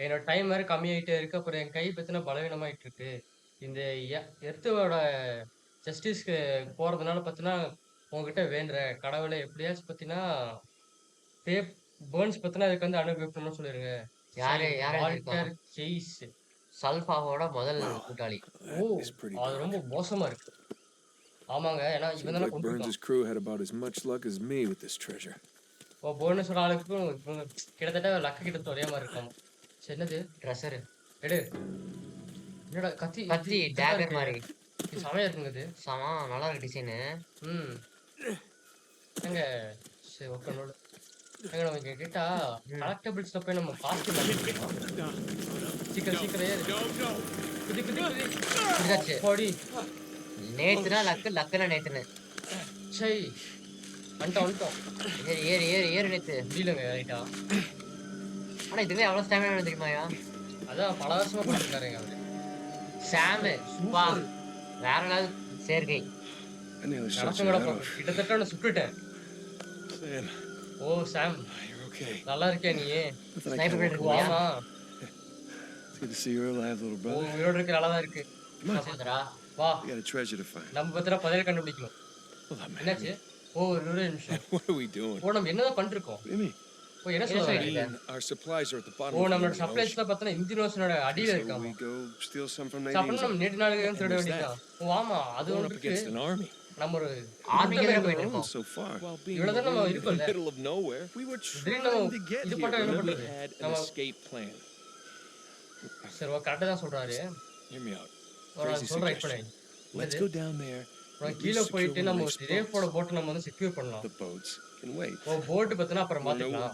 என்னோட டைம் வேற கம்மியாயிட்டே இருக்கு. அப்புறம் என் கை பாத்தீங்கன்னா பலவீனமாயிட்டு இருக்கு. இந்த எர்த்தோட ஜஸ்டிஸ்க்கு போறதுனால பாத்தீங்கன்னா உங்ககிட்ட வேண்டுறேன். கடவுளே எப்படியாச்சும் பாத்தீங்கன்னா பேப் பர்ன்ஸ் பாத்தீங்கன்னா அதுக்கு வந்து அனுபவிக்கணும்னு சொல்லிருங்க. யாரு வால்டர் கெய்ஸ். சல்ஃபாவோட முதல் கூட்டாளி. அது ரொம்ப மோசமா இருக்கு. ஆமாங்க. ஏன்னா இவன் தான கொண்டு Burns' crew had about as much luck as me with this treasure. Bonus ஆளுக்கும் கிட்டத்தட்ட லக்கு கிட்ட ஒரே மாதிரி இருக்காம. என்னது? ட்ரெஷர். எடு. என்னடா கத்தி டேகர் மாதிரி. இது செமையா இருக்குங்க இது. நல்லா இருக்கு டிசைனு. எங்க சரி ஓகே நோடு. எங்க நம்ம கிட்ட கலெக்டபிள்ஸ்ல போய் நம்ம காஸ்டியூம் வாங்கிக்கலாம். சீக்கிரம் ஏறு. குதி. போடி. நேத்துனா லக்குனா நேத்துன்னு. சை. வந்துட்டோம். ஏறு நேத்து. முடியலங்க ரைட்டா. ஆனா இதுவே அவ்வளவு ஸ்டாமினா தெரியுமாயா? அதான் பல வருஷமா பண்ணிருக்காருங்க அவரு. சாம் வா. வேற லெவல் சேர்க்கை. கிட்டத்தட்ட நான் சுட்டுட்டேன். ஓ சாம். நல்லா இருக்கியா நீ? ஸ்னைப்பர் பிளேட் இருக்கு. ஆமா. Good to see you alive, little brother. உயிரோட இருக்க நல்லா தான் இருக்கு. வா. We got a treasure to find. நம்ம பத்திர பதில் கண்டுபிடிக்கணும். என்னாச்சு? ஒரு நிமிஷம். What are we doing? நம்ம என்னதான் பண்ணிருக்கோம்? What do you mean? என்ன சொல்றீங்க? Our supplies are at the bottom. நம்மளோட சப்ளைஸ்ல பார்த்தா இந்தியன் ஓஷனோட அடியில இருக்காமா. We go steal some from நம்ம நேத்து நாளுக்கு திருட வேண்டியதா. ஆமா அது ஒன்னு இருக்கு. நம்ம ஒரு ஆர்மிக்கு தான் போயிட்டு இருக்கோம். So far. இவ்வளவுதான் நம்ம இருக்கோம். Middle of nowhere. We were trying to get here. We had an escape plan. சரி கரெக்ட்டா தான் சொல்றாரு. Hear me out. சொல்றேன் இப்போ. Let's go down there. கீழ போயிட்டு நம்ம ரேஃபோட போட் நம்ம வந்து செக்யூர் பண்ணலாம். The boats can wait. Boat பத்தினா அப்புறம் மாத்திக்கலாம்.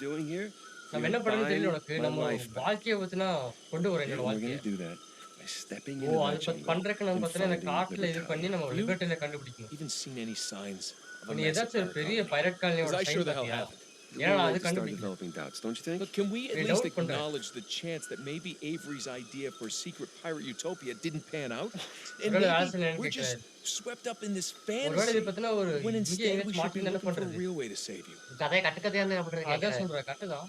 நம்ம என்ன பண்ணணும் தெரியல உனக்கு. நம்ம வாழ்க்கைய பத்தினா கொண்டு வர என்னோட வாழ்க்கைய. அது பண்றதுக்கு நம்ம பத்தினா இந்த காட்டுல இது பண்ணி நம்ம லிபர்ட்டில கண்டுபிடிக்கணும். Even seen any signs of நீ ஏதாச்சும் பெரிய பைரட் காலனியோட சைன் பாத்தியா? ஏன்னா அது கண்டுபிடிக்கணும். Don't you think? But can we at least acknowledge the chance that maybe Avery's idea for a secret pirate utopia didn't pan out? And maybe we're just swept up in this fantasy. ஒருவேளை பத்தினா ஒரு when instead we should be என்ன looking for பண்றது? a real way to save you. கதையை கட்டுக்கதையா என்ன பண்றது? அதான் சொல்றேன் கரெக்ட்டா.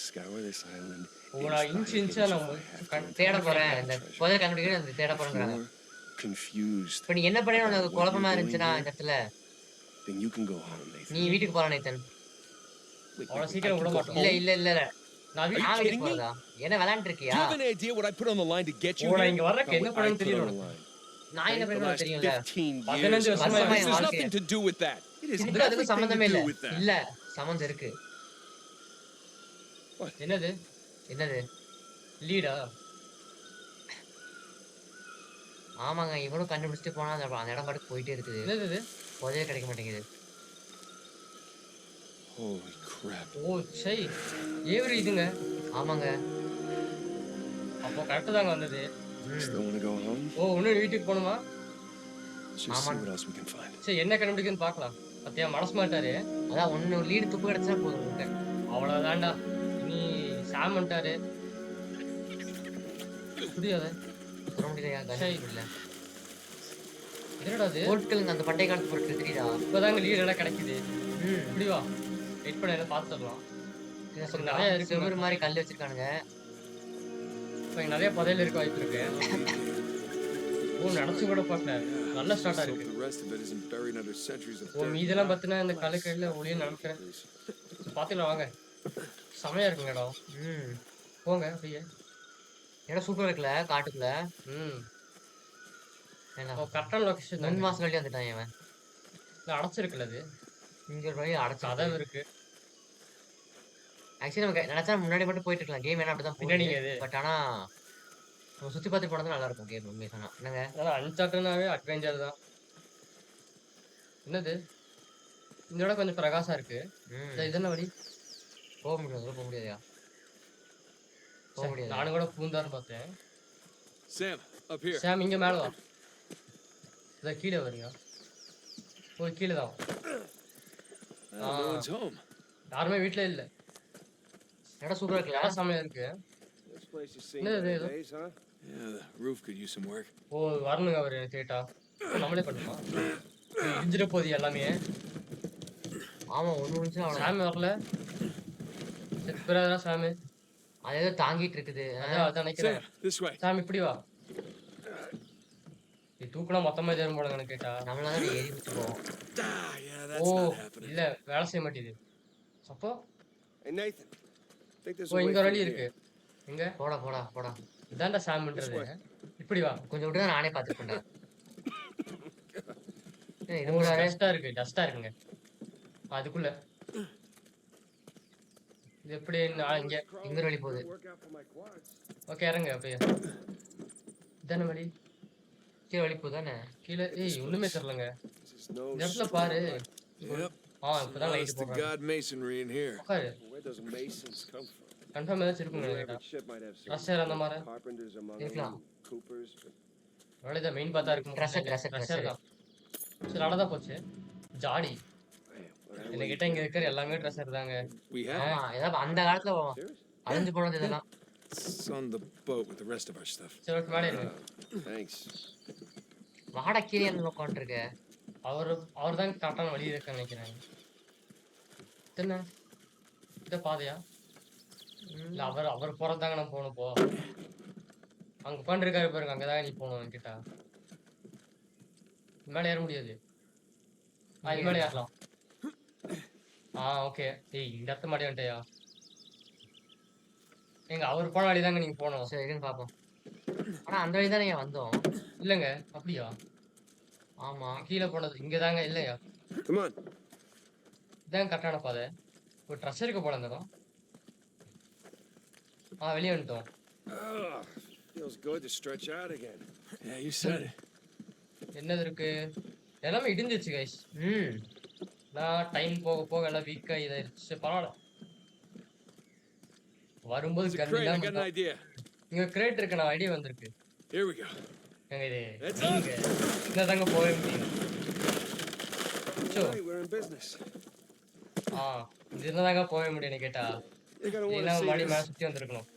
Scour this island. நான் இன்ச்சா நம்ம தேட போறேன். இந்த புதையல் கண்டுபிடிக்க தேட போறேன்றாங்க. confused இப்ப நீ என்ன பண்ணேன்னு about உனக்கு what you're குழப்பமா doing இருந்துச்சுன்னா here, இந்த இடத்துல, then you can go home, நீ Nathan. வீட்டுக்கு போலாம் நேத்தன். Wait, அவ்வளவு I சீக்கிரம் can விட go மாட்டோம். இல்ல, home? இல்ல, இல்ல, இல்ல. நான் Are you நான் kidding வீட்டுக்கு me? போறதா? என்ன விளையாண்டு Do இருக்கியா? you have any idea what I put on the line to get you நான் here? இங்க வர்றதுக்கு Not என்ன what I பண்ணணும்னு put தெரியும் on the உனக்கு. line. நான் என்ன The பண்ணேன்னு last தெரியும்ல. 15 15 years of வருஷமா my life. N This has வாழ்க்கைய. nothing to do with that. It has இதுக்கு அதுக்கு everything to சம்பந்தமே இல்ல. do with that. இல்ல, சம்பந்தம் இருக்கு. என்னது என்னது? லீடா? ஆமாங்க, இவனும் கண்டுபிடிச்சிட்டு போனா அந்த அந்த இடம் பாட்டுக்கு போயிட்டே இருக்குது. என்னது இது? புதையல் கிடைக்க மாட்டேங்குது. Holy crap. ஓ சை, ஏவரி இதுங்க. ஆமாங்க. அப்போ கரெக்ட் தாங்க வந்தது. Still want to go home? ஓ இன்னும் வீட்டுக்கு போகணுமா? Let's just see ஆமாம். what else we can find. சரி என்ன கண்டுபிடிக்குன்னு பார்க்கலாம். பத்தியா மனசு மாட்டாரு. அதான் ஒண்ணு லீடு துப்பு கிடைச்சா போதும் உனக்கு. அவ்வளவுதான்டா. இனி சாம் வந்துட்டாரு. புரியாத. சொல்ல முடியலையா? சரி. கண்டுபிடிக்க முடியல. என்னடா அது? பொருட்கள் அந்த பண்டைய காலத்து பொருட்கள் தெரியுதா? இப்பதாங்க லீட் எல்லாம் கிடைக்குது. ம். இப்படி வா. வெயிட் பண்ண எல்லாம் பார்த்துடலாம். என்ன அப்புறம் சொல்றா? நிறைய இருக்கு. செவுரு மாதிரி கல் வச்சிருக்கானுங்க. இப்போ இங்க நிறைய புதையல் இருக்க வாய்ப்பு இருக்கு. ஓ நினைச்சு கூட பார்க்கல. நல்ல ஸ்டார்ட்டா Let's hope இருக்கு. the rest of it isn't buried under centuries of O dirt. மீதெல்லாம் பார்த்தீங்கன்னா இந்த கல்லுக்கடியில் ஒளியும் நினைக்கிறேன். பார்த்துக்கலாம் வாங்க. செமையா இருக்குங்க இடம். ம். போங்க அப்படியே. இடம் சூப்பரா இருக்குல்ல காட்டுக்குள்ள. ம். ஏன்னா, ஓ கரெக்டான லொகேஷன் முன் தான். மாசம் கழிச்சு வந்துட்டான் இவன். அடைச்சிருக்குல்ல அது. இங்க ஒரு வழி அடைச்சு. கதவு இருக்கு. ஆக்சுவலி நம்ம நினைச்சா முன்னாடி மட்டும் போயிட்டு இருக்கலாம். கேம் வேணா அப்படிதான் பின்னாடிங்க போகுது. இது. பட் ஆனா நம்ம சுத்தி பார்த்து போனது நல்லா இருக்கும் கேம் உண்மையை சொன்னா. என்னங்க? அதான் அன்சார்ட்டனாவே அட்வென்ச்சர் தான். என்னது? இந்த இடம் கொஞ்சம் பிரகாசம் இருக்கு. ம். இது என்ன வழி? போக முடியாது, போக முடியாதுயா. போக முடியாது. நானும் கூட பூந்தான்னு பார்த்தேன். Sam, up here. சாம் இங்க மேல வா. இத கீழே வரியா? ஓ கீழே தான். Oh, no one's home. யாருமே வீட்ல இல்ல. இடம் சூப்பரா இருக்குல்ல? இடம் செமையா இருக்கு. This place has seen No, better no. days, huh? Yeah, the roof could use some work. ஓ வரணுங்க அவரு எனக்கு கேட்டா. நம்மளே பண்ணுமா? இடிஞ்சிட போகுது எல்லாமே. ஆமா, ஒண்ணு நிமிஷம் அவ்வளவு. சாமி வரல. செத்துறாரா சாமி? அது ஏதோ தாங்கிட்டு இருக்குது. அதான் நினைக்கிறேன். Sam, this way. சாமி இப்படி வா. நீ தூக்குனா மொத்தமா ஏறும் போல எனக்கு கேட்டா. நம்மள தான் ஏறி வச்சு போவோம். Ah, yeah, that's O not happening. இல்ல வேலை செய்ய மாட்டேங்குது. அப்போ Hey, Nathan. Think there's O a way இங்க ஒரு through வழி here. இருக்கு. எங்க? போடா போடா போடா. இதான்டா சாமின்றது. இப்படி வா. கொஞ்சம் விட்டு தான் நானே பார்த்துருப்பேன்டா. இது முன்னாடி டஸ்டா இருக்குங்க. அதுக்குள்ள இது எப்படி இங்க இங்க ஒரு வழி போகுது. Work out for my quads. Okay இறங்க அப்படியே. இதான வழி. கீழே வழி போகுதானே? கீழே ஏய் ஒண்ணுமே தெரியலங்க. This is no இந்த இடத்துல street பாரு. light. Yep. இப்பதான் லைட் Honest to போடுறாங்க. God masonry in here. உட்காரு. Where does masons come from? Confirm ஏதாச்சும் இருக்குங்க Every கேட்டா. ship might have some Trusser அந்த மாதிரி. carpenters among இருக்கலாம். them, coopers. but- அவ்வளவுதான் மெயின் பார்த்தா இருக்கும். Dresser தான். சரி அவ்வளவுதான் போச்சு. ஜாடி. Man, what என்ன கேட்டா இங்க இருக்கிற எல்லாமே ட்ரெஸ்ஸர் தாங்க. We have ஆமா, ஏதாவது அந்த காலத்துல serious? அழிஞ்சு போனது இதெல்லாம். it's on the boat with the rest of our stuff. சரி ஓகே மேலே இருங்க. Thanks. வாடா கீழே உட்காந்துருக்க. அவர் தான் கரெக்டான வழி இருக்குன்னு நினைக்கிறேன். என்ன இத பாதையா? இல்ல அவர் போறதாங்க நம்ம போகணும் போ. அங்க உட்காந்துருக்காரு பாருங்க, அங்கதாங்க நீ போகணும் என்கிட்ட. மேலே ஏற முடியாது. இது மேலே ஏறலாம். ஓகே. ஏய் இந்த இடத்த மாட்டி வந்துட்டியா? எங்க அவர் போன வழி தாங்க நீங்க போகணும். சரி இருன்னு பாப்போம். ஆனா அந்த வழி தானே வந்தோம். இல்லங்க அப்படியா? ஆமா. கீழே போனது இங்க தாங்க. இல்லையா? Come on. இதாங்க கரெக்டான பாதை. ஒரு ட்ரெஸ் இருக்க போல இந்த இடம். வெளியே வந்துட்டோம். Ugh, feels good to stretch out again. Yeah, you said it. என்னது இருக்கு? எல்லாமே இடிஞ்சிச்சு கைஸ். ம். நான் டைம் போக போக எல்லாம் வீக்கா இதாயிருச்சு. பரவாயில்ல. வரும்போது There's a crate. I got an கண்டிப்பா idea. இங்க கிரேட் இருக்கு. நான் ஐடியா வந்திருக்கு. Here we go. எங்க இது That's நீங்க என்னதாங்க போக முடியும். So Hey, we're in business. இது என்னதாங்க போக முடியும்னு கேட்டா You're gonna want நீங்க to see மாடி மேல this. சுத்தி வந்திருக்கணும்.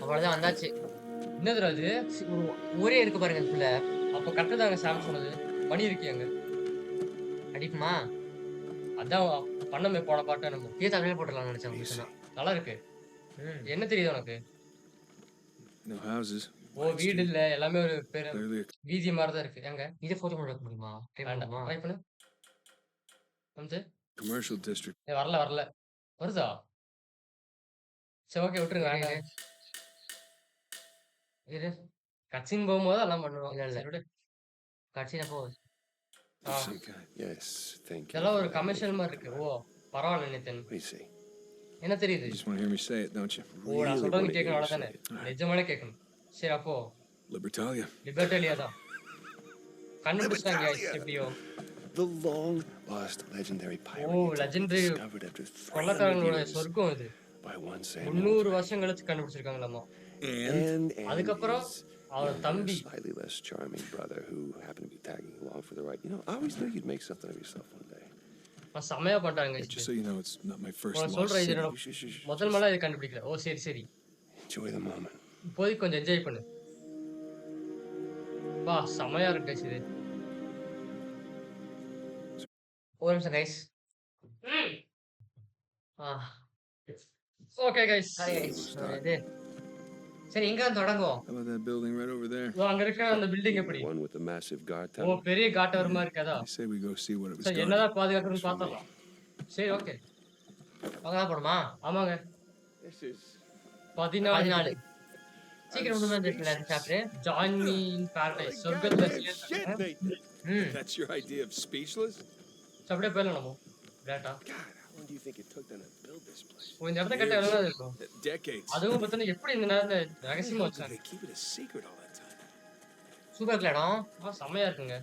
அவ்வளவுதான் வந்தாச்சு. என்னதுடா அது? ஊரே இருக்கு பாருங்க இதுக்குள்ள. அப்ப கரெக்ட் தாங்க சாம் சொன்னது. மணி இருக்கியாங்க. அடிப்புமா? அதான் பண்ணமே போன பாட்டை நம்ம. கீழே தமிழே போட்டுடலாம் நினைச்சேன். நல்லா இருக்கு. ம். என்ன தெரியுது உனக்கு? No houses. ஓ வீடு இல்ல எல்லாமே ஒரு பெரிய Clearly வீதி மாதிரி தான் இருக்கு ஏங்க இதை போட்டோ எடுக்க முடியுமா? ட்ரை வேண்டாம் பண்ணுமா? ட்ரை பண்ணு வந்து a commercial district. வரல வரல வருதா சரி ஓகே விட்டுருங்க இரு, வேண்டாம் இரு. கட்சிங் போகும்போது எல்லாம் பண்ணுவோம் இல்ல, இல்ல. சரி விடு கடைசியில போ. ஆ Some kind. Yes, thank you. இதெல்லாம் for ஒரு letting me கமர்ஷியல் think மாதிரி இருக்கு about ஓ பரவாயில்ல Nitin it. What do you say? என்ன தெரியுது You just want to hear me say it, don't you? ஓ நான் Really சொல்றது want to hear கேட்கணும் you அவ்வளவுதானே say it. All right. நிஜமாலே கேட்கணும் சரி அப்போ Libertalia. லிபர்டலியா தான் கண்டுபிடிச்சிட்டாங்க Libertalia! எப்படியோ The long lost legendary pirate Oh, utopia legendary discovered after 300 கொள்ளக்காரங்களோட years சொர்க்கம் இது by one Samuel 300 Drake. வருஷம் கழிச்சு கண்டுபிடிச்சிருக்காங்களாமா And அதுக்கப்புறம் his அவர் தம்பி slightly less charming brother who happened to be tagging along for the ride. You know, I always knew you'd make something of yourself one day. செமையா பண்றாங்க Just so you know, it's not my first உனக்கு lost சொல்றேன் இது city. என்னோட Shh. முதல் மலை இது கண்டுபிடிக்கல ஓ சரி சரி Enjoy the moment. இப்போதைக்கு கொஞ்சம் என்ஜாய் பண்ணு வா செமையா இருக்கு guys இது ஒரு நிமிஷம் கைஸ். ஓகே கைஸ் இது சரி எங்க இருந்து தொடங்குவோம்? How about that building right over there? அங்க இருக்க அந்த பில்டிங் எப்படி The one with the massive guard O tower. பெரிய காட்டவர் மாதிரி இருக்கதா I say we go see what it was சரி guarding. என்னதான் பாதுகாக்கணும்னு பார்த்தலாம் சரி ஓகே அங்கதான் போடுமா? ஆமாங்க This is 14 14. சீக்கிரம் கொண்டு வந்துருக்கல chapter. Join me in paradise சொர்க்கத்துல shit, Nathan. ம். That's your idea of speechless? அப்படியே போயிடலாம் நம்ம data God, how long do you think it took them to build this place? இந்த இடத்த கட்ட எவ்வளவு நாள் இருக்கும் Decades. அதுவும் பார்த்தா எப்படி இந்த நேரத்துல ரகசியமா How did வச்சாங்க they keep it a secret all that time? Super இருக்குல்ல இடம்? செமையா இருக்குங்க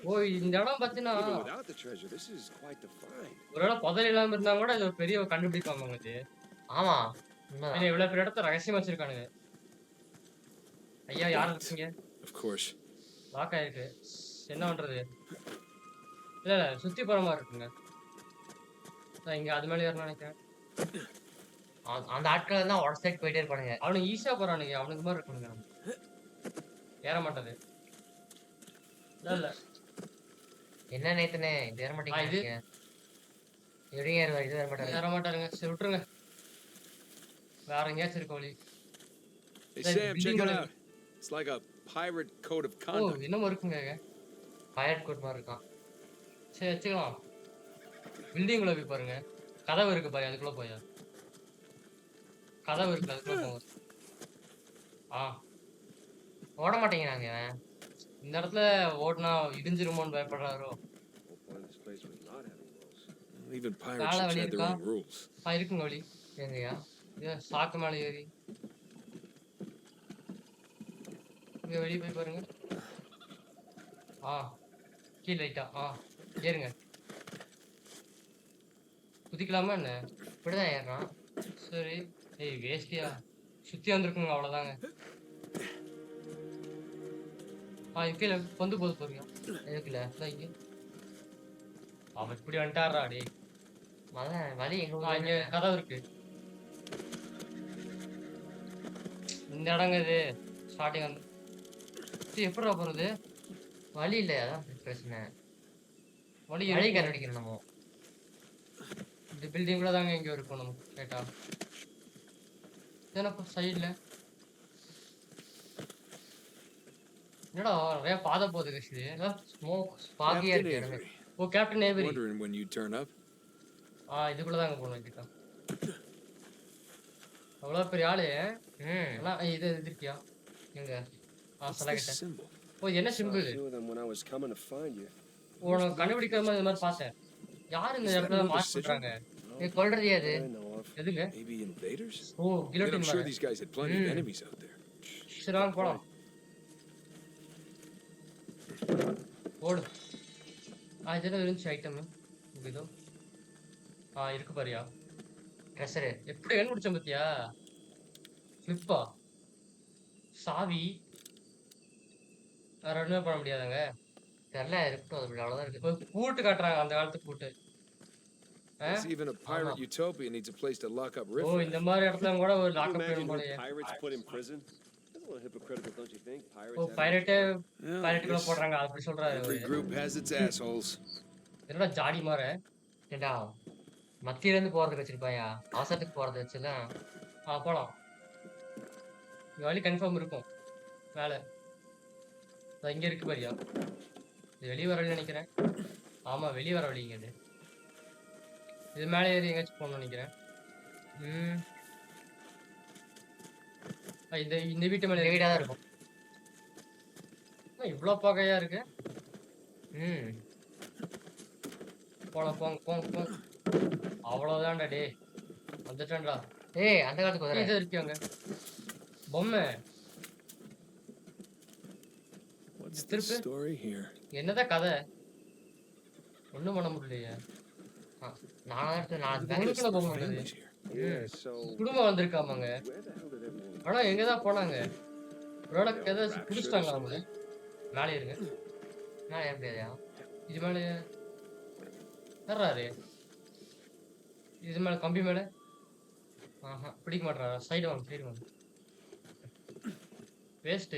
ஓ இந்த இடம் பாத்தீங்கன்னா Even without the treasure, this is quite the find. ஒருவேளை புதையல் இல்லாம இருந்தா கூட இது ஒரு பெரிய கண்டுபிடிப்பாங்க உங்களுக்கு ஆமா. உண்மைதான். ஏன்னா இவ்வளவு பெரிய இடத்த ரகசியமா வச்சிருக்கானுங்க ஐயா யார் இருக்கீங்க Of course. லாக் ஆயிருக்கு என்ன பண்றது இல்ல இல்ல சுத்தி போற மாதிரி இருக்குங்க நான் இங்க அது மேல ஏறணும் நினைக்கிறேன் அந்த ஆட்கள் தான் ஒரு சைடு போயிட்டே இருப்பானுங்க. அவனுக்கு ஈஸியா போறானுங்க அவனுக்கு மாதிரி இருக்கணுங்க நம்ம ஏற மாட்டது இல்ல இல்ல என்ன நேத்தனே இது ஏற இது? மாட்டேங்கிறீங்க. எப்படிங்க ஏறுவார்? இது ஏற மாட்டாரு. ஏற மாட்டாருங்க சரி விட்டுருங்க வேற எங்கேயாச்சும் இருக்க வழி Hey, Hey, Sam, check building it gonna- out. It's like a pirate code of O conduct. என்னமோ இருக்குங்க பைரட் கோட் மாதிரி இருக்கான். சரி வச்சுக்கலாம் பில்டிங் உள்ள போய் பாருங்க கதவு இருக்கு பாரு அதுக்குள்ள போயா கதவு இருக்கு அதுக்குள்ள போங்க ஆ ஓட மாட்டேங்கிறாங்க இவன். இந்த இடத்துல ஓடுனா இடிஞ்சிருமோன்னு பயப்படுறாரோ We'll find this place with not having rules. Even pirates Kala should vali tread their irukka? own rules. இருக்குங்க வழி எங்கயா? இது சாக்கு மேல ஏறி இங்க வெளியே போய் பாருங்க ஆ கீழே லைட்டா ஏறுங்க குதிக்கலாமா என்ன இப்படிதான் ஏறான். சரி ஏய் வேஸ்டியா சுத்தி வந்திருக்குங்க அவ்வளவுதாங்க இது கீழே கொண்டு போது போறியா எதுக்குல? இங்க அவன் இப்படி வந்துட்டாரா டேய் அதான் வழி எங்க இங்க ஊர்ல கதவு இருக்கு இந்த இடங்க இது ஸ்டார்டிங் வந்து எப்படிடா போறது வழி இல்ல, அதான் பிரச்சனை. வழி வழி இருக்கு. கண்டுபிடிக்கணும் நம்ம. இந்த பில்டிங் கூட தாங்க இங்க இருக்கும் நமக்கு கேட்டா எனக்கு சைடுல என்னடா நிறைய பாதை போகுது கஷி ஸ்மோக் ஸ்பாகியா Captain இருக்கு இடமே. Avery. Oh captain Avery Wondering when you'd turn up. இதுக்குள்ள தாங்க போகணும் கேட்டா அவ்வளவு பெரிய ஆளு ம். ஆனா இது இருக்கியா எங்க? What's சொல்ல this கேட்டேன் symbol? ஓ என்ன Saw simple two of them when I was coming to find you. உனக்கு கண்டுபிடிக்கிற மாதிரி இந்த மாதிரி பார்த்தேன் யார் இந்த Is that இடத்துல another மார்க் sigil? பண்றாங்க நீ கொல்றது That அது? I know of. எதுங்க Maybe invaders? O I mean, I'm கிலோட்டின் sure these guys had plenty of Hmm. enemies out there. சரி வாங்க போலாம் ஓடு இதெல்லாம் இருந்துச்சு ஐட்டம் இதோ இருக்கு பாரியா ட்ரெஸ்ஸரு. எப்படி கண்டுபிடிச்சேன் பாத்தியா ஃபிளிப்பா சாவி வேற ஒண்ணுமே பண்ண முடியாதாங்க தெரியல, இருக்கட்டும். அது அவ்வளவுதான் இருக்கு. ஒரு பூட்டு காட்டுறாங்க அந்த காலத்து பூட்டு Guess even a pirate Ama. utopia needs a place to lock up O riffraff. இந்த மாதிரி இடத்துல கூட ஒரு Can you லாக்அப் imagine வேணும் who போலயே pirates put in prison? That's a little hypocritical, don't you think? Pirates oh having- பைரட்டே Yeah, I பைரட்டுக்குள்ள guess போடுறாங்க அப்படி சொல்றாரு every அவரு. group has its assholes. என்னடா ஜாடி மாற ஏண்டா மத்தியில இருந்து போறதுக்கு வச்சிருப்பாயா? அவசரத்துக்கு போறது வச்சுலாம். போலாம் இங்க வழி கன்ஃபார்ம் இருக்கும். மேல. இதோ இங்க இருக்கு பாரியா. இது வெளிய வர வழி நினைக்கிறேன். ஆமா, வெளிய வர வழிங்க இது. இது மேல ஏறி எங்கேயாச்சும் போகணும்னு நினைக்கிறேன். ம். இந்த இந்த வீட்டு மேல இந்த வீடா தான் இருக்கும். இவ்ளோ புகையா இருக்கு. ம். போலாம் போங்க போங்க போங்க. அவ்வளவுதான்டா டேய். வந்துட்டேன்டா. ஏய் அந்த காலத்து குதிரை. இது இருக்கு அங்க. பொம்மை. What's the திருப்பு. story here? என்னதான் கதை? ஒண்ணும் பண்ண முடியலையே. நானா எடுத்து நான் Look at Thank this, you, the Bob. family's here. Yeah, so குடும்பம் வந்திருக்காமாங்க. where the hell did everyone ஆனா எங்க தான் போனாங்க? ஒருவேளை ஏதாச்சும் புடிச்சிட்டாங்களா அவங்கள? மேலே இருங்க. நான் ஏற முடியாதா? இது மேல ஏறாரு. இது மேல கம்பி மேல ஆஹா பிடிக்க மாட்டாரா? சைடு வாங்க சைடு வாங்க. வேஸ்ட்.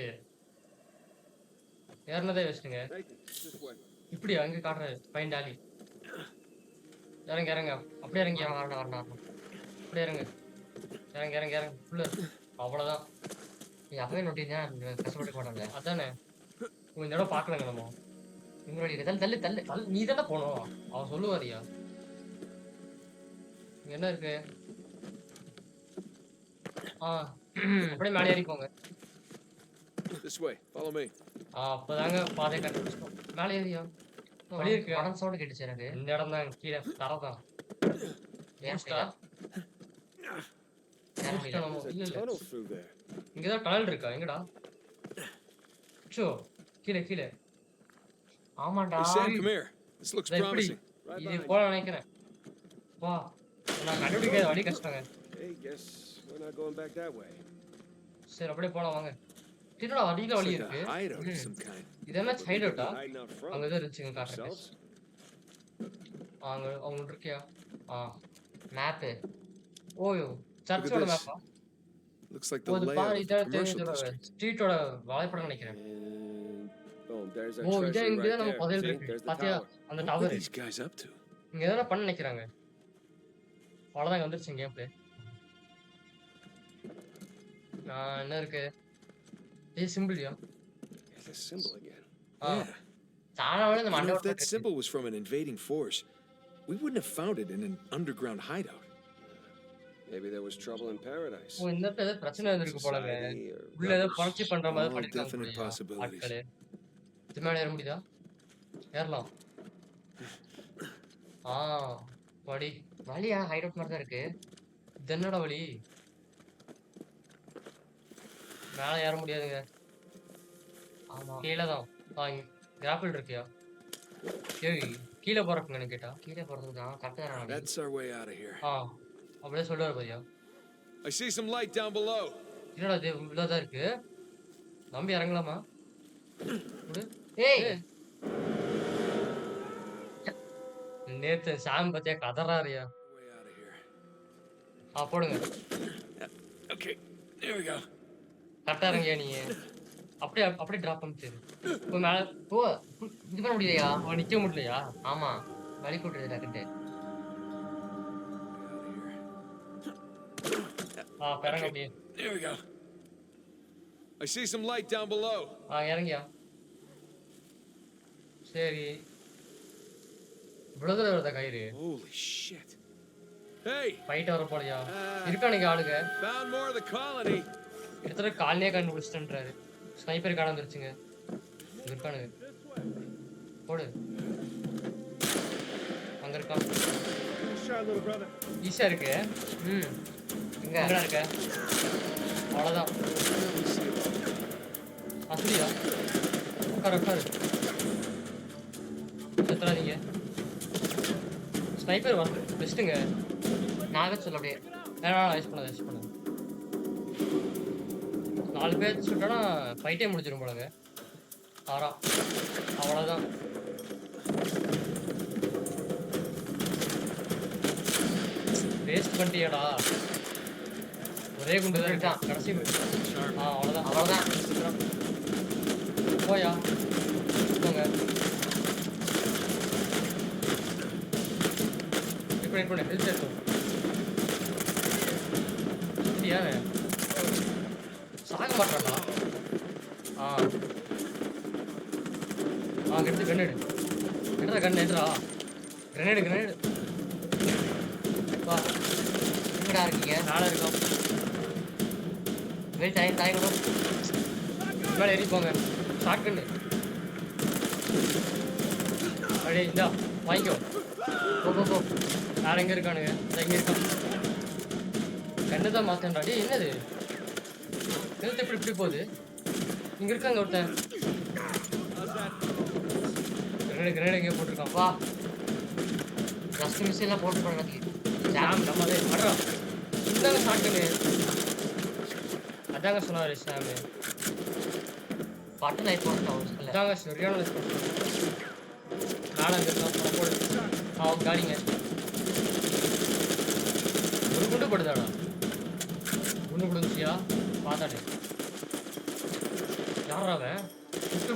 ஏறினதே வேஸ்ட்டுங்க. Nathan, this way. இப்படி அங்க காட்டுறாரு ஃபைன் டாலி. இறங்க இறங்க அப்படியே இறங்கி வரணும் வரணும் வரணும். அப்படியே இறங்க இறங்க இறங்க இறங்க ஃபுல்லு அவ்வளோதான். நீ அப்பவே நோட்டினா கஷ்டப்பட்டு போனாங்க. அதானே இந்த தடவை பார்க்கலங்க நம்ம. இவங்களுடைய தள்ளு தள்ளு தள்ளு. நீ தானே போனோம் அவன் சொல்லுவாரியா. இங்க என்ன இருக்கு? அப்படியே மேலே ஏறி போங்க. This way. Follow me. அப்பதாங்க பாதை கண்டுபிடிச்சோம். மேலே ஏறியா வழி இருக்கு. படம் சவுண்ட் கேட்டுச்சு எனக்கு. இந்த இடம் தான் கீழே தரதான். ஏன் முடிச்சிட்டா? ஏற முடியல. நம்ம There's இல்ல a இல்ல tunnel through there. இங்கதான் டனல் இருக்கா? எங்கடா? சோ கீழே கீழே. ஆமாண்டா. Hey, Sam, come here. This looks இதை எப்படி promising. Right இது behind போல நினைக்கிறேன். வா நான் கண்டுபிடிக்காத வழி கஷ்டங்க. you. Hey, guess we're not going back that way. சரி அப்படியே போலாம் வாங்க. திருடா அடியில It's வழி like இருக்கு. a hideout of some kind. இது என்ன சைடு அவுட்டா? Hiding out அங்க front. தான் இருந்துச்சுங்க காட்டுறேன். Ourselves? அங்க அவங்க இருக்கியா? மேப். ஓயோ சர்ச்சோட this. மேப்பா? Looks like the ஓ இது layout பாரு of the இதான் commercial தெரியுது. district. ஸ்ட்ரீட்டோட வலைப்படம் நினைக்கிறேன். And boom, there's our O treasure இதான் இங்க right தான் நம்ம there. புதையல் See, இருக்கு. there's the பாத்தியா tower. அந்த What are tower. these guys up to? இங்க எதனா பண்ண நினைக்கிறாங்க. அவ்வளவுதான் வந்துருச்சு கேம் பிளே. என்ன இருக்கு? ஏய் சிம்பிள்யா. There's a symbol again. Yeah. சாணவள இந்த You know, மண்டை if that symbol was from an invading force, we wouldn't have found it in an underground hideout. Maybe there was trouble in paradise. ஓ இந்த இடத்துல ஏதோ பிரச்சனை வந்திருக்கு போலவே. Society or உள்ள ஏதோ பறச்சி பண்ற மாதிரி All பண்ணிருக்காங்க definite போலயா. possibilities. ஆட்களே. இது மேல ஏற முடியுதா? ஏறலாம். படி. வழியா ஹைட் அவுட் மாதிரி தான் இருக்கு. இது என்னடா வழி? மேல ஏற முடியாதுங்க. ஆமா. கீழே தான். கிராப்பிள் இருக்கியா? ஏய் கீழே போறதுக்கு கேட்டா? கீழே போறதுக்கு தான் கரெக்ட் தான். That's our way out of here. அப்படியே சொல்லுவாரு பையா. I see some light down below. என்னடா இது இவ்வளவுதான் இருக்கு? நம்பி இறங்கலாமா? ஏய் நேத்து சாம் பத்தியா கதறாரியா? Way out of here. போடுங்க. Okay, there we go. கரெக்டா இறங்கியா நீ? அப்படியே அப்படியே டிராப் பண்ணிட்டு இப்போ மேல ஓ இது பண்ண முடியலையா? நிக்க முடியலையா? ஆமா வழி கூட்டுறது டக்குட்டு. இறங்க அப்படியே. There we go. I see some light down below. இறங்கியா? சரி இவ்வளவு வருதா கயிறு? Holy shit. Hey, ஃபைட் வர போலையா? இருக்கா நீங்க ஆளுங்க? found more of the colony. எடுத்துட்டு காலனியே கண்டுபிடிச்சிட்டுன்றாரு. ஸ்னைப்பர் காண வந்துருச்சுங்க. இருக்கானுங்க. போடு. அங்க இருக்கான். ஈஸியா இருக்கு. எங்க எங்கடா இருக்க? அவ்வளவுதான். அப்படியா? உட்காரு உட்காரு. செத்துறாதீங்க. ஸ்னைப்பர் வந்து பெஸ்ட்டுங்க. நாவே சொல்ல அப்படியே. வேணாம் யூஸ் பண்ணாத யூஸ் பண்ணாத. 4 பேர் சுட்டோன்னா ஃபைட்டே முடிச்சிடும் போலங்க. அவ்வளோதான். வேஸ்ட் பண்ணிட்டியாடா. ஒரே குண்டு தான் இருக்கான் கடைசி. அவ்வளோதான் அவ்வளவுதான். போயா போங்க. இப்போ ஹெல்த் எடுத்தோம். சரியா சாக மாட்டான்டா. ஆ. எடுத்து கண்ணெடு. எடுறா கண்ணு எடுறா. கிரனேடு. வா. எங்கடா இருக்கீங்க? மேல இருக்கோம். வெயிட் தாயணும். மேல ஏறி போங்க. ஷாட் கண்ணு. அப்படியே இந்தா வாங்கிக்கோ. போ. வேற எங்க இருக்கானுங்க? இங்க இருக்கான். கண்ணு தான் மாத்தேன்டா. டேய் என்னது? நிறுத்து இப்படி போகுது. இங்க இருக்காங்க ஒருத்தன். கிரனேட் எங்கேயோ போட்டிருக்கான். வா. ஜஸ்ட் மிஸ் எல்லாம் போட்டு போனது. சாம் நம்மளே வர்றா. இந்தாங்க ஷாட் கண்ணு. அதாங்க சொன்னாரு சாமு. பட்டன் லைட் போட்டோம். அதாங்க சரியான லைஃப் பண்ணுறோம். நானும் அங்கே இருக்கான் போடு. காடிங்க. ஒரு குண்டு படுதாடா. குண்டு பிடிச்சியா பார்த்தாடே. யாரா அவன்?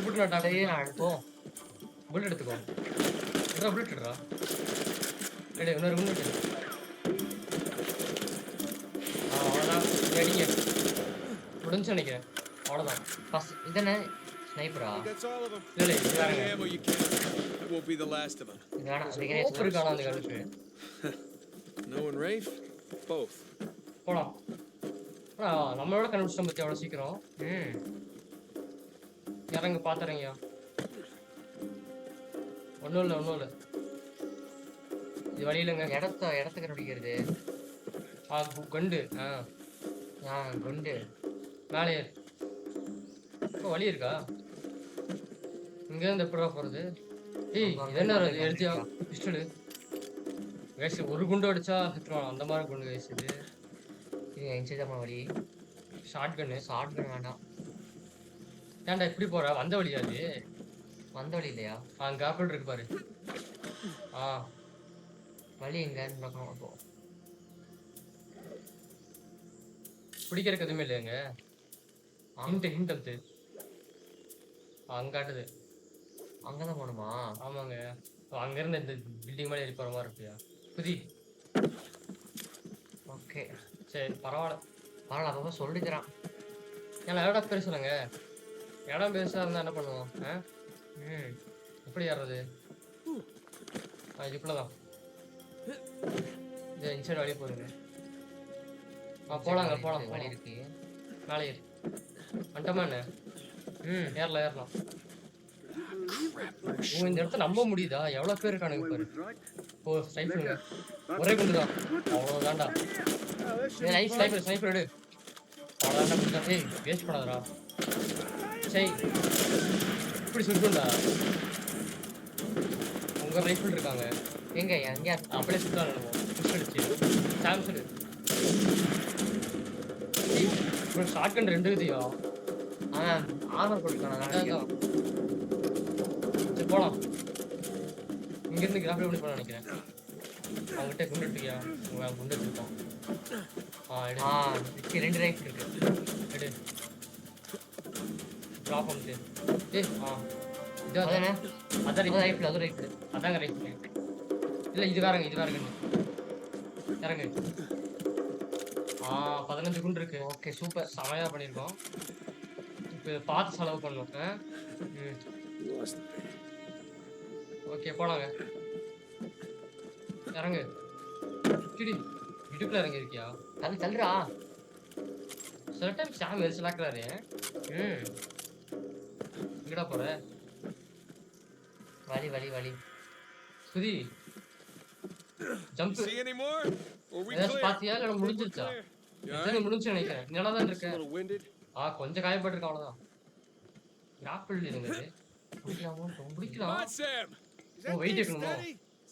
புட்டு நட்டாவே நான் எடுப்போம். புல்லட் எடுத்துக்கோ. எட்ரா புல்லட் எடுறா. ரெடி இன்னொரு குண்டு எடு. அவ்வளோதான் அடிங்க. முடிஞ்சு நினைக்கிறேன். அவ்வளோதான். ஃபர்ஸ்ட் இதென்ன ஸ்னைப்பரா? That's all of them. இல்லை இது Any வேறங்க. ammo you can. It won't be the last of them. இது வேணாம். ஓப்பர் இருக்கானா அந்த கழுத்து. No and Rafe? Both. போலாம். நம்மளோட கண்டுபிடிச்சோம் பற்றி எவ்வளோ சீக்கிரம். இறங்க பார்த்துறீங்க. ஒன்றும் இல்லை. இது வழியிலங்க. இடத்துக்கு கண்டுபிடிக்கிறது. கண்டு. குண்டு. மேலே ஏறு. வழி இருக்கா? இங்கேருந்து எப்படா போகிறது? ஏய் இது என்ன எழுதியா பிஸ்டலு? வயசு ஒரு குண்டு அடிச்சா செத்துருவான். அந்த மாதிரி குண்டு வயசு இது. இது என்ஜாய் வழி. ஷார்ட் கன் வேண்டாம். ஏன்டா இப்படி போற? வந்த வழியா அது? வந்த வழி இல்லையா? அங்கே ஆப்பிள் இருக்கு பாரு. வழி எங்கன்னு பார்க்கணும். அப்போ பிடிக்கிறதுக்கு எதுவுமே இல்லையாங்க? ஹிண்ட் அது அங்காட்டுது. அங்கதான் போகணுமா? ஆமாங்க. அங்கேருந்து இந்த பில்டிங் மேலே ஏறி போகிற மாதிரி இருக்கியா? புதி. ஓகே சரி பரவாயில்ல. அப்பப்போ சொல்லி தரான். ஏன்னா இடம் பெருசுலங்க. இடம் பெருசாக இருந்தால் என்ன பண்ணுவோம்? எப்படி ஏறுறது? இதுக்குள்ள தான். இது இன்சைட் வழி போகுதுங்க. போலாம். வழி இருக்கு. மேலே ஏறி வந்துட்டோமா என்ன? ஏறலாம். இந்த இடத்த நம்ப முடியுதா? எவ்வளோ பேர் இருக்கானுங்க பாரு. ஸ்னைப்பருங்க. ஒரே குண்டு தான். அவ்வளோதான்டா. ஸ்னைப்பர் எடு. அவ்வளோதான்டா. ஏய் வேஸ்ட் பண்ணாதடா. சரி இப்படி சுட்டுண்டா. உங்கள் ரைஃபிள் இருக்காங்க. எங்க அப்படியே சுட்டாங்க. புஷ் அடிச்சு சாம்சங் ஷார்ட் கன் 2 இருக்குதியா? ஆர்மர் போட்டுருக்கான். சரி போலாம். இங்கேருந்து கிராஃபிக் பண்ணி போகலாம் நினைக்கிறேன். அவங்ககிட்ட குண்டு எடுத்துக்கியா? குண்டு எடுத்துருக்கோம். எடு. 2 ரைஃபிள் இருக்கு. எடு. ட்ராப் பண்ணிட்டு. அதானே? அதான் ரைஃபிள். அதாங்க ரைஃபிள். இல்லை இது வேறங்க. இறங்கு. 15 குண்டு இருக்கு. Okay super. செமையா பண்ணியிருக்கோம். இப்போ பார்த்து செலவு பண்ணும். ஓகே போலாங்க. இறங்கு. இடுப்புல இறங்கி இருக்கியா? தள்ளுறா. சில டைம் சாம் எரிச்சலாக்குறாரு. எங்கடா போற? வழி. சுதி ஜம்ப். ஏதாச்சும் பாத்தியா? இல்லை முடிஞ்சிருச்சா? முடிஞ்சு நினைக்கிறேன். நல்லா தான் இருக்கேன். கொஞ்சம் காயப்பட்டிருக்கேன். அவ்வளோதான். ஆப்பிள் இருந்தது. பிடிக்கலாம். வெயிட் இருக்கணுமோ?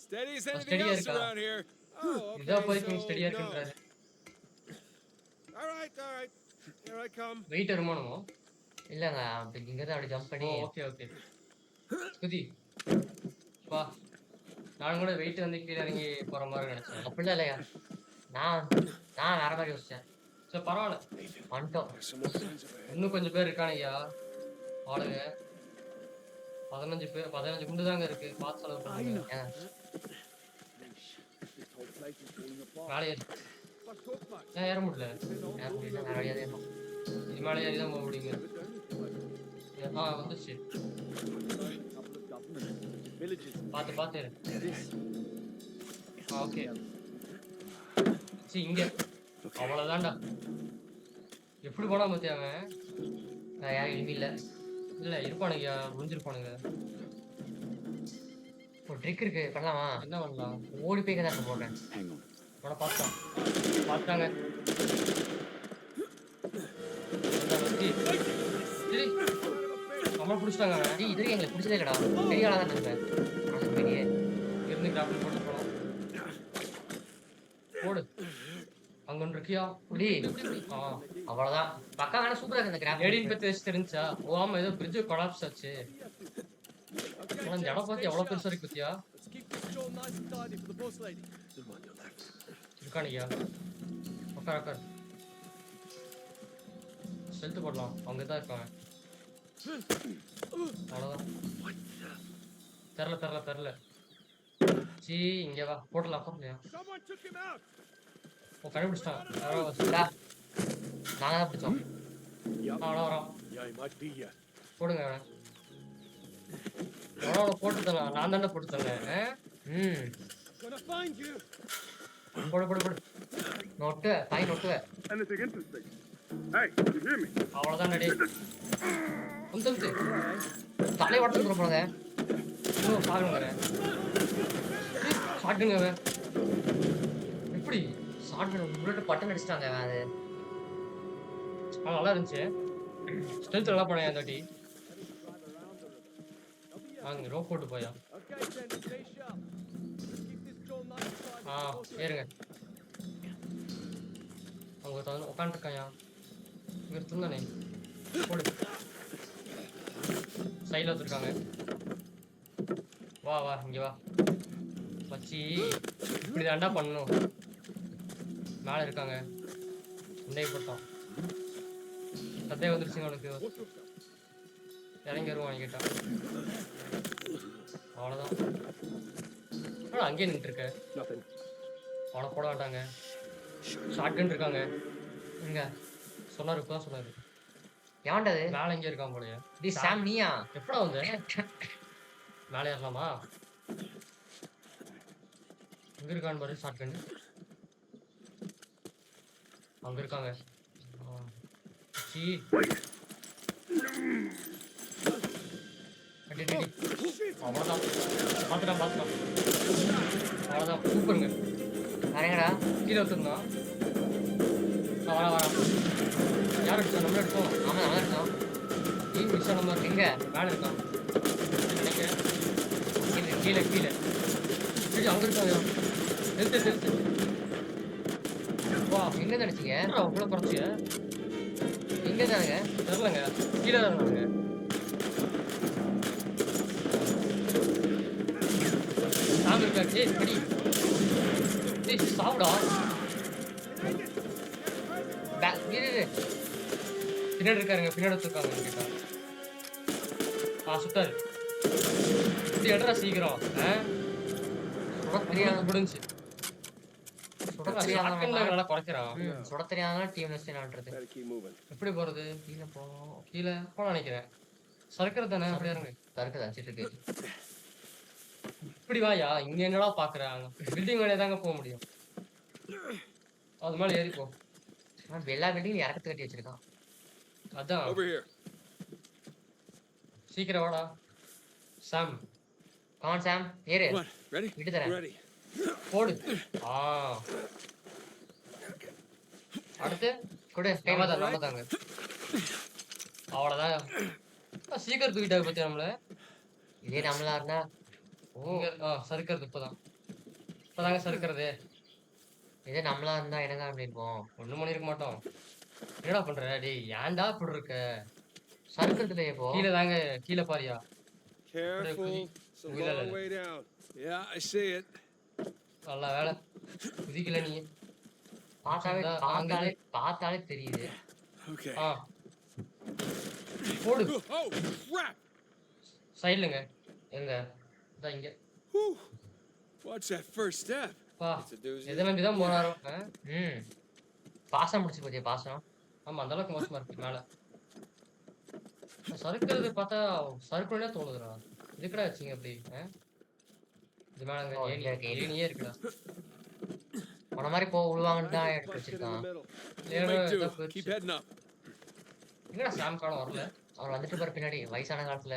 ஸ்டெடியா இருக்கா? இதான் போய்க்கு ஸ்டெடியா இருக்குன்றாரு. வெயிட் வருமானமோ? இல்லைங்க இங்கதான் அப்படி ஜம்ப் பண்ணி. ஓகே சுதி வா. நானும் கூட வெயிட் வந்து கீழே இறங்கி போற மாதிரி நினைச்சேன். அப்படிலாம் இல்லையா? நான் வேற மாதிரி யோசிச்சேன். சரி பரவாயில்ல. வந்துட்டோம். இன்னும் கொஞ்சம் பேர் இருக்கானுங்கய்யா. ஆளுங்க 15 பேர். 15 குண்டு தாங்க இருக்கு. பார்த்து செலவு பண்ணுங்க. மேலே ஏன் ஏற முடியல? ஏற முடியல, வேற வழியா தான் ஏறணும். இது மேல ஏறி தான் போக முடியுங்க. வந்துச்சு. பாத்து ஏறு. ஓகே. இங்க அவ்வளவுதான்டா. எப்படி போனா பாத்தியா அவன்? வேற யாரும் எனிமி இல்ல. இல்ல இருப்பானுங்க, முடிஞ்சிருப்பானுங்க. ஒரு ட்ரிக் இருக்கு, பண்ணலாமா? என்ன பண்ணலாம்? ஓடி போய் தான் போடுறேன். அவனை பார்த்தாங்க. அவனை பிடிச்சிட்டாங்க. டேய், இது வரைக்கும் எங்களை பிடிச்சதே இல்லடா. பெரிய ஆளா தான் இருப்பேன். அது பெரிய இருந்து கிராஃபிக் போட்டு போலாம். போடு. அங்க ஒன்று இருக்கியா? புடி. அவ்வளவுதான். பக்கா வேணா சூப்பரா இருக்கு இந்த கிராஃபிக். ஏடின் பத்தி வச்சு தெரிஞ்சா? ஓ ஆமா, ஏதோ பிரிட்ஜ் கொலாப்ஸ் ஆச்சு. இந்த இடம் பார்த்து எவ்வளவு பெருசா இருக்கு பத்தியா? இருக்கானியா? உட்கார். செலுத்து போடலாம். அங்கதான் இருக்காங்க. அவ்வளவுதான். தெரியல. இங்க வா, போடலாம். ஓ, கண்டுபிடிச்சிட்டான். நாங்க தான் பிடிச்சோம். வரோம். போடுங்க. அவனை போட்டு தரலாம். நான் தானே போட்டு தரேன். போடு. நோட்டு அவ்வளவுதான். நடி தலை உடச்சு போறத பாருங்க. ஷாட்டுங்க. எப்படி ஷார்ட் பட்டன் அடிச்சிட்டாங்க. அது நல்லா இருந்துச்சு. ஸ்ட்ரென்த் நல்லா பண்ணேன் அந்த வாட்டி. அங்க ரோப் போட்டு போயா. ஏறுங்க. அவங்க உட்காந்துருக்காயா? இங்க இருந்தானே. போடு. சைடில் வச்சுருக்காங்க. வா இங்க வா மச்சி. இப்படி தாண்டா பண்ணணும். மேலே இருக்காங்க. உண்டையை போட்டான். சத்தே வந்துருச்சுங்க அவனுக்கு. இறங்கி வருவான் கேட்டா. அவ்வளோதான். அங்கேயே நின்றுட்டு இருக்க. அவனை போட மாட்டாங்க. ஷாட்கன் இருக்காங்க. இங்க சொன்னாரு, இப்பதான் சொன்னாரு. ஏன்டது மேலே எங்கே இருக்கான் போலயே. டி சாம், நீயா எப்படா வந்து மேலே ஏறலாமா? எங்க இருக்கான்னு பாரு. ஷாட்கன் அங்க இருக்காங்க. அவ்வளோதான். பார்த்துட்டான். அவ்வளோதான். சூப்பருங்க. வரேங்கடா. கீழே வச்சுருந்தான். வரான். யார் அடிச்சா? நம்ம அடிச்சோம். ஆமா, நல்லா இருக்கும். டீம் மிஸ் ஆன மாதிரி. எங்க மேலே இருக்கான். கீழே சரி, அங்க இருக்காங்க. நிறுத்து. வா, எங்க நினைச்சீங்க? அவ்வளோ குறைச்சிய. எங்க தானுங்க? தெரிலங்க. கீழே தான் இருந்தாங்க. சாமி இருக்காச்சு. படி. சாப்பிடா. பின்னாடி இருக்காருங்க. பின்னாடி வச்சிருக்காங்க கேட்டா. சுத்தாரு. இப்படி எடுறா சீக்கிரம். முடிஞ்சு. நல்லா குறைக்கிறான். சுட தெரியாத டீம் நடுறது. எப்படி போறது? கீழே போன நினைக்கிறேன். சறுக்கிறது தானே. அப்படியே இருங்க. சறுக்கு அடிச்சிட்டு இருக்கு. இப்படி வாயா. இங்க என்னடா பாக்குறாங்க? பில்டிங் மேலே தாங்க போக முடியும். அது மேலே ஏறி போ. எல்லா பில்டிங் இறக்கத்து கட்டி வச்சிருக்கான். அதான். சீக்கிரம் வாடா சாம். கான் சாம், ஏறு. விட்டு தரேன். போடு. அடுத்து கொடு. நம்மதாங்க. அவ்வளோதான். சீக்கிரம் தூக்கிட்டாங்க பத்தி நம்மள. இதே நம்மளா இருந்தா சறுக்கிறது. இப்பதாங்க சறுக்கிறது. இதே நம்மளா இருந்தா என்னங்க அப்படி இருப்போம்? ஒண்ணும் பண்ணிருக்க மாட்டோம். என்னடா பண்ற? டேய் ஏன்டா இப்படி இருக்க? சறுக்கிறதுல இப்போ கீழே தாங்க. கீழே பாரியா. நல்ல வேலை குதிக்கல. நீ பார்த்தாலே தெரியுது. போடு. சைடுலங்க. எங்க? இங்க. What's that first step? பா It's a doozy. எதை நம்பி தான் போனாரோ. பாசம் முடிச்சு போச்சே பாசம். ஆமா, அந்த அளவுக்கு மோசமா இருக்கு மேல. சறுக்குறது பார்த்தா சறுக்கணும்னே தோணுதுடா. இதுக்குடா வச்சீங்க அப்படி? இது மேலங்க ஓ, ஏணி இங்க இருக்கு, ஏணி. ஏணியே இருக்குடா. உன மாதிரி போ விழுவாங்கன்னு தான் எடுத்து Busted in the வச்சிருக்கான். middle. ஏதோ Make ஏதோ do. போயிடுச்சு. Keep heading up. எங்கடா சாம் காணோம் வரல? அவர் வந்துட்டு பாரு பின்னாடி வயசான காலத்துல.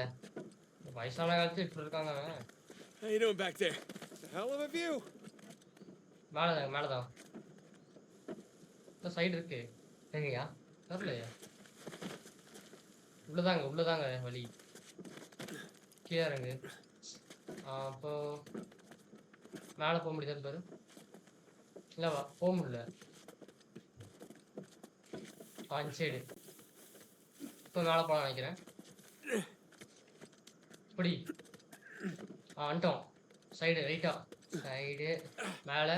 வயசான காலத்துல இப்படி இருக்காங்க அவன். How you doing back there? It's a hell of a view. மேலதான் மேலதான். இந்த சைடு இருக்கு. எங்கயா? தெரியலையே. உள்ளதாங்க வழி. கீழே இறங்கு. அப்போ மேலே போக முடியாது பாரு. இல்லவா போக முடியல. இந்த சைடு. இப்போ மேலே போகலாம் நினைக்கிறேன். இப்படி வந்துட்டோம். சைடு ரைட்டா. சைடு மேலே.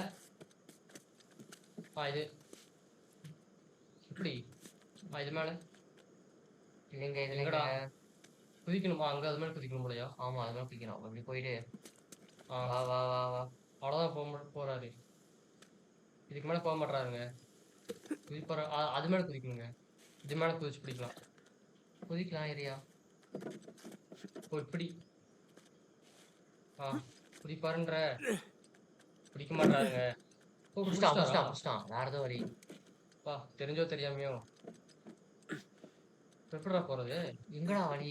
இது இப்படி. இது மேலே இல்லைங்க இது எங்கடா? இல்லைங்க. குதிக்கணுமா? அங்கே அது மேலே குதிக்கணும் போலையா? ஆமா அதெல்லாம் பிடிக்கணும். அப்படி போயிட்டு ஆ வா வா வா வா. அவ்வளோதான் போறாரு. இதுக்கு மேலே போக மாட்டாருங்க. குதிப்பாரு. அது மேலே குதிக்கணுங்க. இது மேலே குதிச்சு பிடிக்கலாம். குதிக்கலாம் ஏரியா. ஓ இப்படி. குதிப்பாருன்ற. பிடிக்க மாட்டாருங்க. ஓ புடிச்சிட்டான் பிடிச்சிட்டாரா? புடிச்சிட்டான். வேற ஏதோ வழி. வா தெரிஞ்சோ தெரியாமையோ. எப்படிடா போறது? எங்கடா வழி?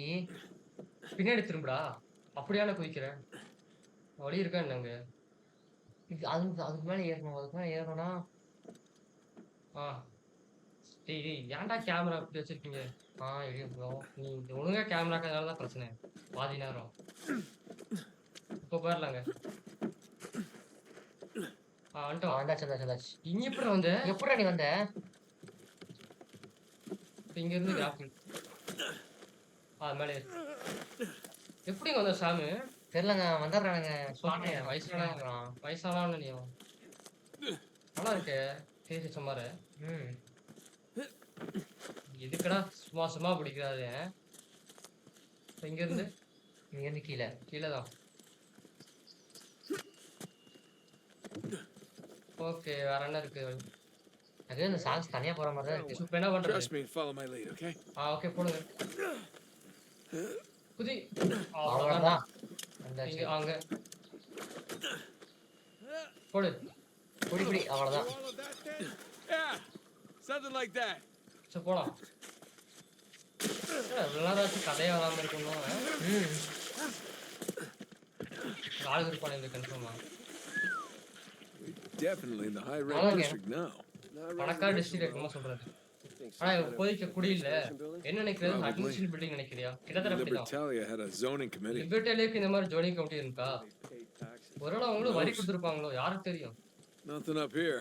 பின்னாடி திரும்புடா. அப்படியான குதிக்கிறேன். வழி இருக்கா என்னங்க? அதுக்கு மேல ஏறணும். அதுக்கு மேல ஏறணும்னா டேய் ஏன்டா கேமரா அப்படி வச்சிருக்கீங்க? வெளியே போகும். நீ ஒழுங்கா கேமரா இருக்கிறதால தான் பிரச்சனை. பாதி நேரம். இப்போ போயிடலாங்க. வந்துட்டோம். வந்தாச்சு. இங்க எப்படி வந்த? எப்படா நீ வந்த? இங்க இருந்து கிராஃபிக். அது மேலே எப்படிங்க வந்த சாமு? தெரியலங்க வந்துடுறானுங்க. சொன்னேன் வயசானவன் நீ. நல்லா இருக்கு பேசி சும்மாரு. எதுக்கடா சும்மா பிடிக்கிறாரு? இங்க இருந்து இங்க இருந்து கீழே தான். ஓகே வேற என்ன இருக்கு? அது இந்த சாங்ஸ் தனியா போற மாதிரி தான் இருக்கு. இப்போ என்ன பண்றது? Trust me and follow my lead, okay? Okay போடுங்க. குதி. அவ்வளவுதான். வந்தாச்சு. இங்க அங்க போடு. புடி அவ்வளவுதான். All of that then? Yeah, something like that. சரி போலாம். எல்லாராச்சும் கதையே வராம இருக்கணும். ஆளுங்க இருப்பானே இந்த கன்ஃபார்மா. Definitely in the high red Okay. district now. பணக்கார டிஸ்ட்ரிக்ட் இருக்குமா சொல்றாரு. ஆனா இப்போதைக்கு குடி இல்ல. என்ன நினைக்கிறது? அட்மிஷன் பில்டிங் நினைக்கிறியா? கிட்டத்தட்ட அப்படிதான். Libertalia had a zoning committee. லிபர்டேலியாக்கு இந்த மாதிரி ஜோனிங் கமிட்டி இருக்கா? ஒருவேளை அவங்களும் வரி கொடுத்துருப்பாங்களோ யாருக்கு தெரியும்? Nothing up here.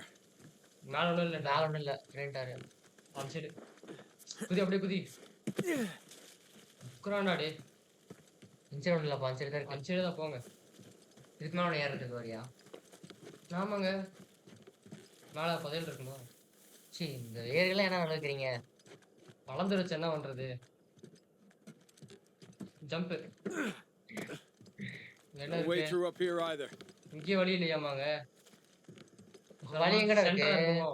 மேல ஒண்ணும் இல்ல. வேற ஒண்ணும் இல்ல. ரெண்டாரு. அந்த சைடு குதி. அப்படியே குதி. உக்குறான்டா டே. இன்சைடு ஒண்ணும் இல்லப்பா. இன்சைடு தான் இருக்கு. அந்த சைடு தான் போங்க. இதுக்கு மேல ஒண்ணு ஏறதுக்கு வரியா? ஆமாங்க. மேல புதையல் இருக்குமா? இந்த ஏரியால என்ன நடக்கிறீங்க? வளர்ந்துருச்சு என்ன பண்றது? ஜம்ப். என்ன No way இருக்கு? through up here either. இங்கே வழி இல்லையாமாங்க? வழி எங்கடா இருக்கு? Center இருக்குமோ?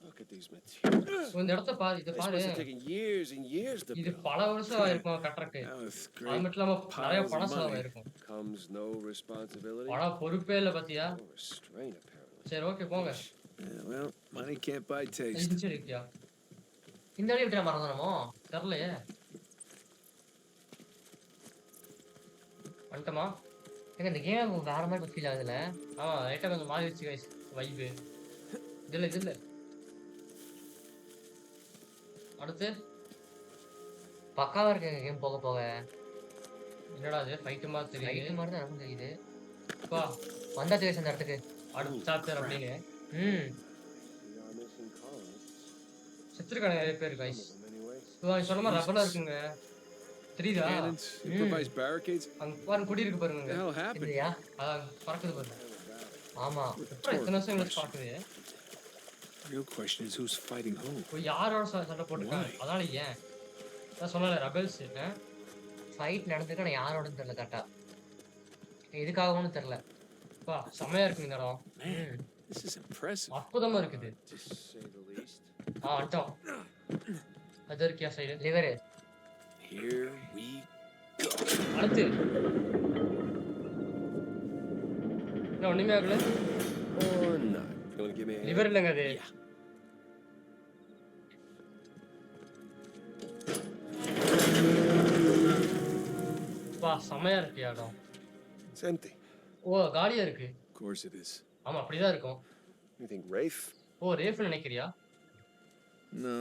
Look at these materials. இந்த இடத்த பாரு. இது This பாரு. must have taken years and years to இது build. பல வருஷம் ஆயிருக்கும் கட்டுறக்கு. That was அது great. மட்டும் இல்லாம நிறைய Piles of பணம் money. செலவாயிருக்கும். Comes no responsibility. பணம் பொறுப்பே இல்ல பாத்தியா? No restraint, apparently. சரி ஓகே போங்க. Yeah, well, money can't buy taste. இது சரி இருக்கியா? இந்த வழி விட்டு மறந்துடணுமோ? தெரியலையே. வந்துட்டோமா? ஏங்க இந்த கேம் வேற மாதிரி ஃபீல் ஆகுதுல்ல? ஆமா லைட்டா கொஞ்சம் மாறிடுச்சு கைஸ் வைபு. இது இல்ல. அடுத்து பக்காவா இருக்கு கேம் போக போக. என்னடா இது ஃபைட் மாதிரி தெரியுது. லைட் மாதிரி தான் எனக்கு தெரியுது. பா வந்தாச்சு guys அந்த இடத்துக்கு. அடுத்து சாப்டர் அப்படின்னு. We are missing colonists. செத்துருக்காங்க நிறைய பேர் guys. Some of them anyway. நீ சொன்ன மாதிரி ரப்பலா இருக்குங்க. தெரியுதா? Cannons, improvised barricades. அங்க பாருங்க குடி இருக்கு What the பாருங்க. hell happened? இல்லையா? அதான் பறக்குது பாருங்க. ஆமா. அப்புறம் எத்தனை வருஷம் இங்கிலீஷ் பறக்குது? Real question is who's fighting who? இப்போ யாரோட சண்டை போட்டுருக்காங்க? அதனால ஏன்? நான் சொன்னல ரெபல்ஸ். ஃபைட் நடந்துருக்கு. ஆனா யாரோடன்னு தெரியல கரெக்டா. எதுக்காகவும்னு தெரியல. பா செமையா இருக்குங்க இந்த இடம். Man, this is impressive. அற்புதமா இருக்குது. To say the least. வந்துட்டோம். அது இருக்கியா side? Liver. Here we go. அடுத்து. என்ன ஒண்ணுமே ஆகல? Or not. You want to give me a hand? Liver இல்லங்க அது. Yeah. பா செமையா இருக்கு இடம். It's empty. ஓ காலியா இருக்கு. Of course it is. ஆமா அப்படிதான் இருக்கும். You think Rafe? ஓ ரேஃப் நினைக்கிறியா? No.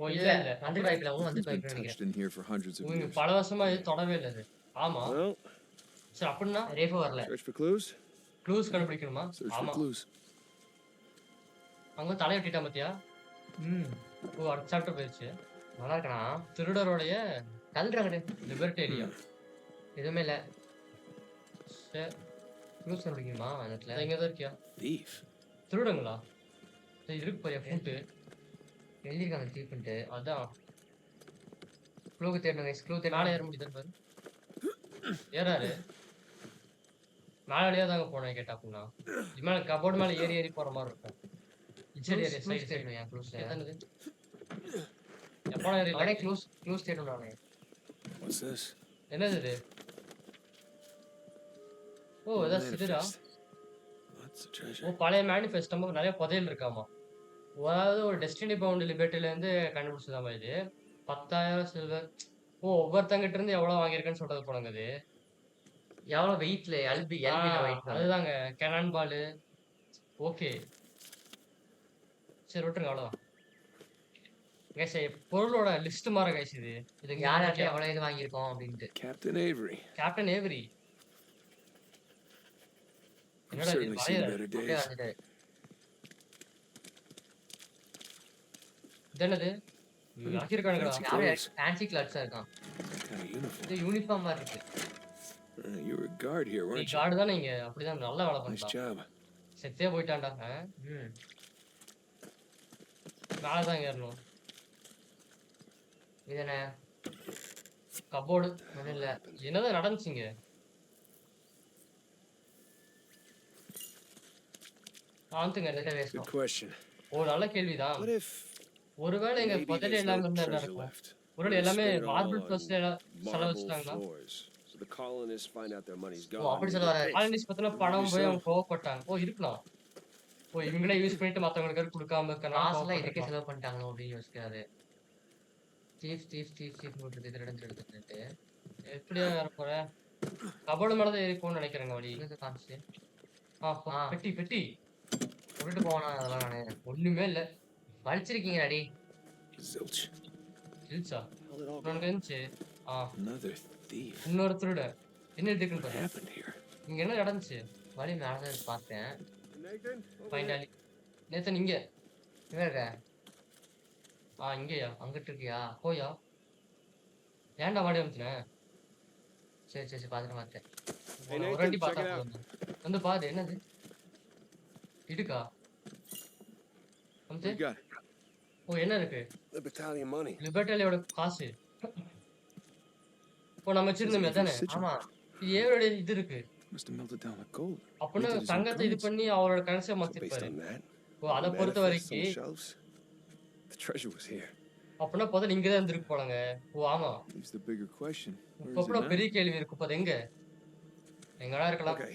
ஓ இல்ல இல்ல இல்ல. வந்து வாய்ப்பில்ல வந்து It's been வாய்ப்பு நினைக்கிறேன். touched in here for hundreds of இவங்க years. பல வருஷமா இது தொடவே இல்ல அது. ஆமா. Well, சரி அப்படின்னா ரேஃபு வரல. search for clues. க்ளூஸ் கண்டுபிடிக்கணுமா? Search for ஆமா. clues. அங்க தலைய வெட்டிட்டான் பாத்தியா? ஓ அடுத்த சாப்டர் போயிடுச்சு. நல்லா இருக்கனா? திருடருடைய கல்றாங்கடு. லிபர்டேரியா. எதுவுமே இல்ல. சரி க்ளூஸ் கண்டுபிடிக்கணுமா அந்த இடத்துல? இங்க தான் இருக்கியா? Thief. திருடுங்களா? சரி இருக்கு பாரியா ஃபுட். எழுதிருக்காங்க தீப்புன்ட்டு. அதான் க்ளூக்கு தேடணும் கைஸ். க்ளூ மேலே தேட ஏற முடியுது பாரு. ஏறாரு. மேலே வழியா தாங்க போனேன் கேட்டா அப்படின்னா. இது மேல கபோர்டு மேல ஏறி ஏறி போற மாதிரி இருக்கும். இச்சடி ஏறி சைடு சைடு. தேடணும் என் க்ளூஸ். என்னது? எப்போ ஏறி அவனே க்ளூஸ் தேடணும் அவனே. What's this? என்னது இது? ஓ இதான் சிதறா. Lots of oh treasure. பழைய மேனிஃபெஸ்டோ நிறைய புதையல் இருக்காமா. அதாவது ஒரு டெஸ்டினி பவுண்ட் லிபர்ட்டில இருந்து கண்டுபிடிச்சதாமா இது. 10,000 சில்வர். ஓ ஒவ்வொருத்தங்கிட்ட இருந்து எவ்வளவு வாங்கியிருக்கேன்னு சொல்றது போனங்க இது. எவ்வளவு வெயிட்ல எல்பில வெயிட் அதுதாங்க கேனான் பால். ஓகே சரி விட்டுருங்க அவ்வளவுதான். கைஸ் பொருளோட லிஸ்ட் மாற கைஸ் இது. இது யார் யார்ட்ட எவ்வளவு இது வாங்கியிருக்கோம் அப்படின்ட்டு. Captain Avery. Captain every. I've என்னடா இது certainly seen வரையற? better அப்படியே days. வந்துட்டு இது என்னது? ஆக்கியிருக்கானுங்களா? யாரு ஃபேன்சி கிளாத்ஸா இருக்கான். What kind of uniform? இது யூனிஃபார்ம் மாதிரி இருக்கு. You were a guard here, நீ weren't you? கார்டு தான் நீங்க அப்படிதான் நல்ல வேலை Nice பண்ணிட்டான். job. செத்தே போயிட்டான்டா. ம். மேலே தான் ஏறணும். இது என்ன? கபோர்டு ஒண்ணும் இல்ல. என்னதான் நடந்துச்சுங்க? ஆந்துங்க இதை Good வேஸ்ட். question. ஓ நல்ல கேள்விதான். What if ஒருவேளை எங்க maybe புதையல் there's எல்லாம் no இருந்தா என்ன treasure இருக்கும்? left? ஒருவேளை They எல்லாமே spent it all marble on பிளஸ்ல செலவு marble வச்சுட்டாங்களா? floors. So the colonists find out their money's O gone. அப்படி சொல்ல வராரு. காலனிஸ் பத்தின பணம் போய் அவங்க கோவப்பட்டாங்க. ஓ இருக்கலாம். ஓ இவங்களே யூஸ் பண்ணிட்டு மத்தவங்களுக்கு கொடுக்காம காசுலாம் இதுக்கே இருக்காங்க. செலவு பண்ணிட்டாங்களோ அப்படின்னு யோசிக்கிறாரு. சீஃப் போட்டு திருடன் எடுத்துட்டு எப்படியா ஏற போற? கபோர்டு மேலதான் ஏறி போகணும்னு நினைக்கிறேங்க வழி. இங்க காமிச்சு பெட்டி பெட்டி விட்டுட்டு போனா அதெல்லாம் நானு ஒண்ணுமே இல்ல. வலிச்சிருக்கீங்க அடி. Zilch. இருந்துச்சா? Held it all உனக்கு back. இருந்துச்சு. Another thief. இன்னொரு திருட. என்ன இருக்குன்னு What பாரு. happened here? இங்க என்ன நடந்துச்சு? வலி மேலதான் பார்த்தேன். Nathan, over ஃபைனலி நேத்தன் இங்க. இங்க இருக்க இங்கயா? அங்கிட்டு இருக்கியா? போயா? ஏன்டா வாடி வந்துன? சரி சரி சரி பார்த்துட்டு பார்த்தேன். Hey, ஒரு Nathan, வாட்டி check பார்த்தா it out. போதும். வந்து பாரு என்னது? இடுக்கா? What வந்து you got? ஓ என்ன இருக்கு? The battalion money. லிபர்டலியோட காசு. இப்போ நம்ம வச்சிருந்தோமே தானே? ஆமா இது ஏவரோட இது இருக்கு. Must have melted down the gold. அப்பனா Melted his own தங்கத்தை இது coins. பண்ணி அவரோட கரன்சியை So based மாத்திருப்பாரு. on that, ஓ அத the பொறுத்த manifest on the வரைக்கும் shelves, the treasure was here. அப்பனா புதையல் இங்க தான் இருந்திருக்கு போலங்க. ஓ ஆமா. Leaves the bigger question. Where இப்போ is it கூட now? பெரிய கேள்வி இருக்கு. புதையல் எங்க? எங்கடா இருக்கலாம்? Okay.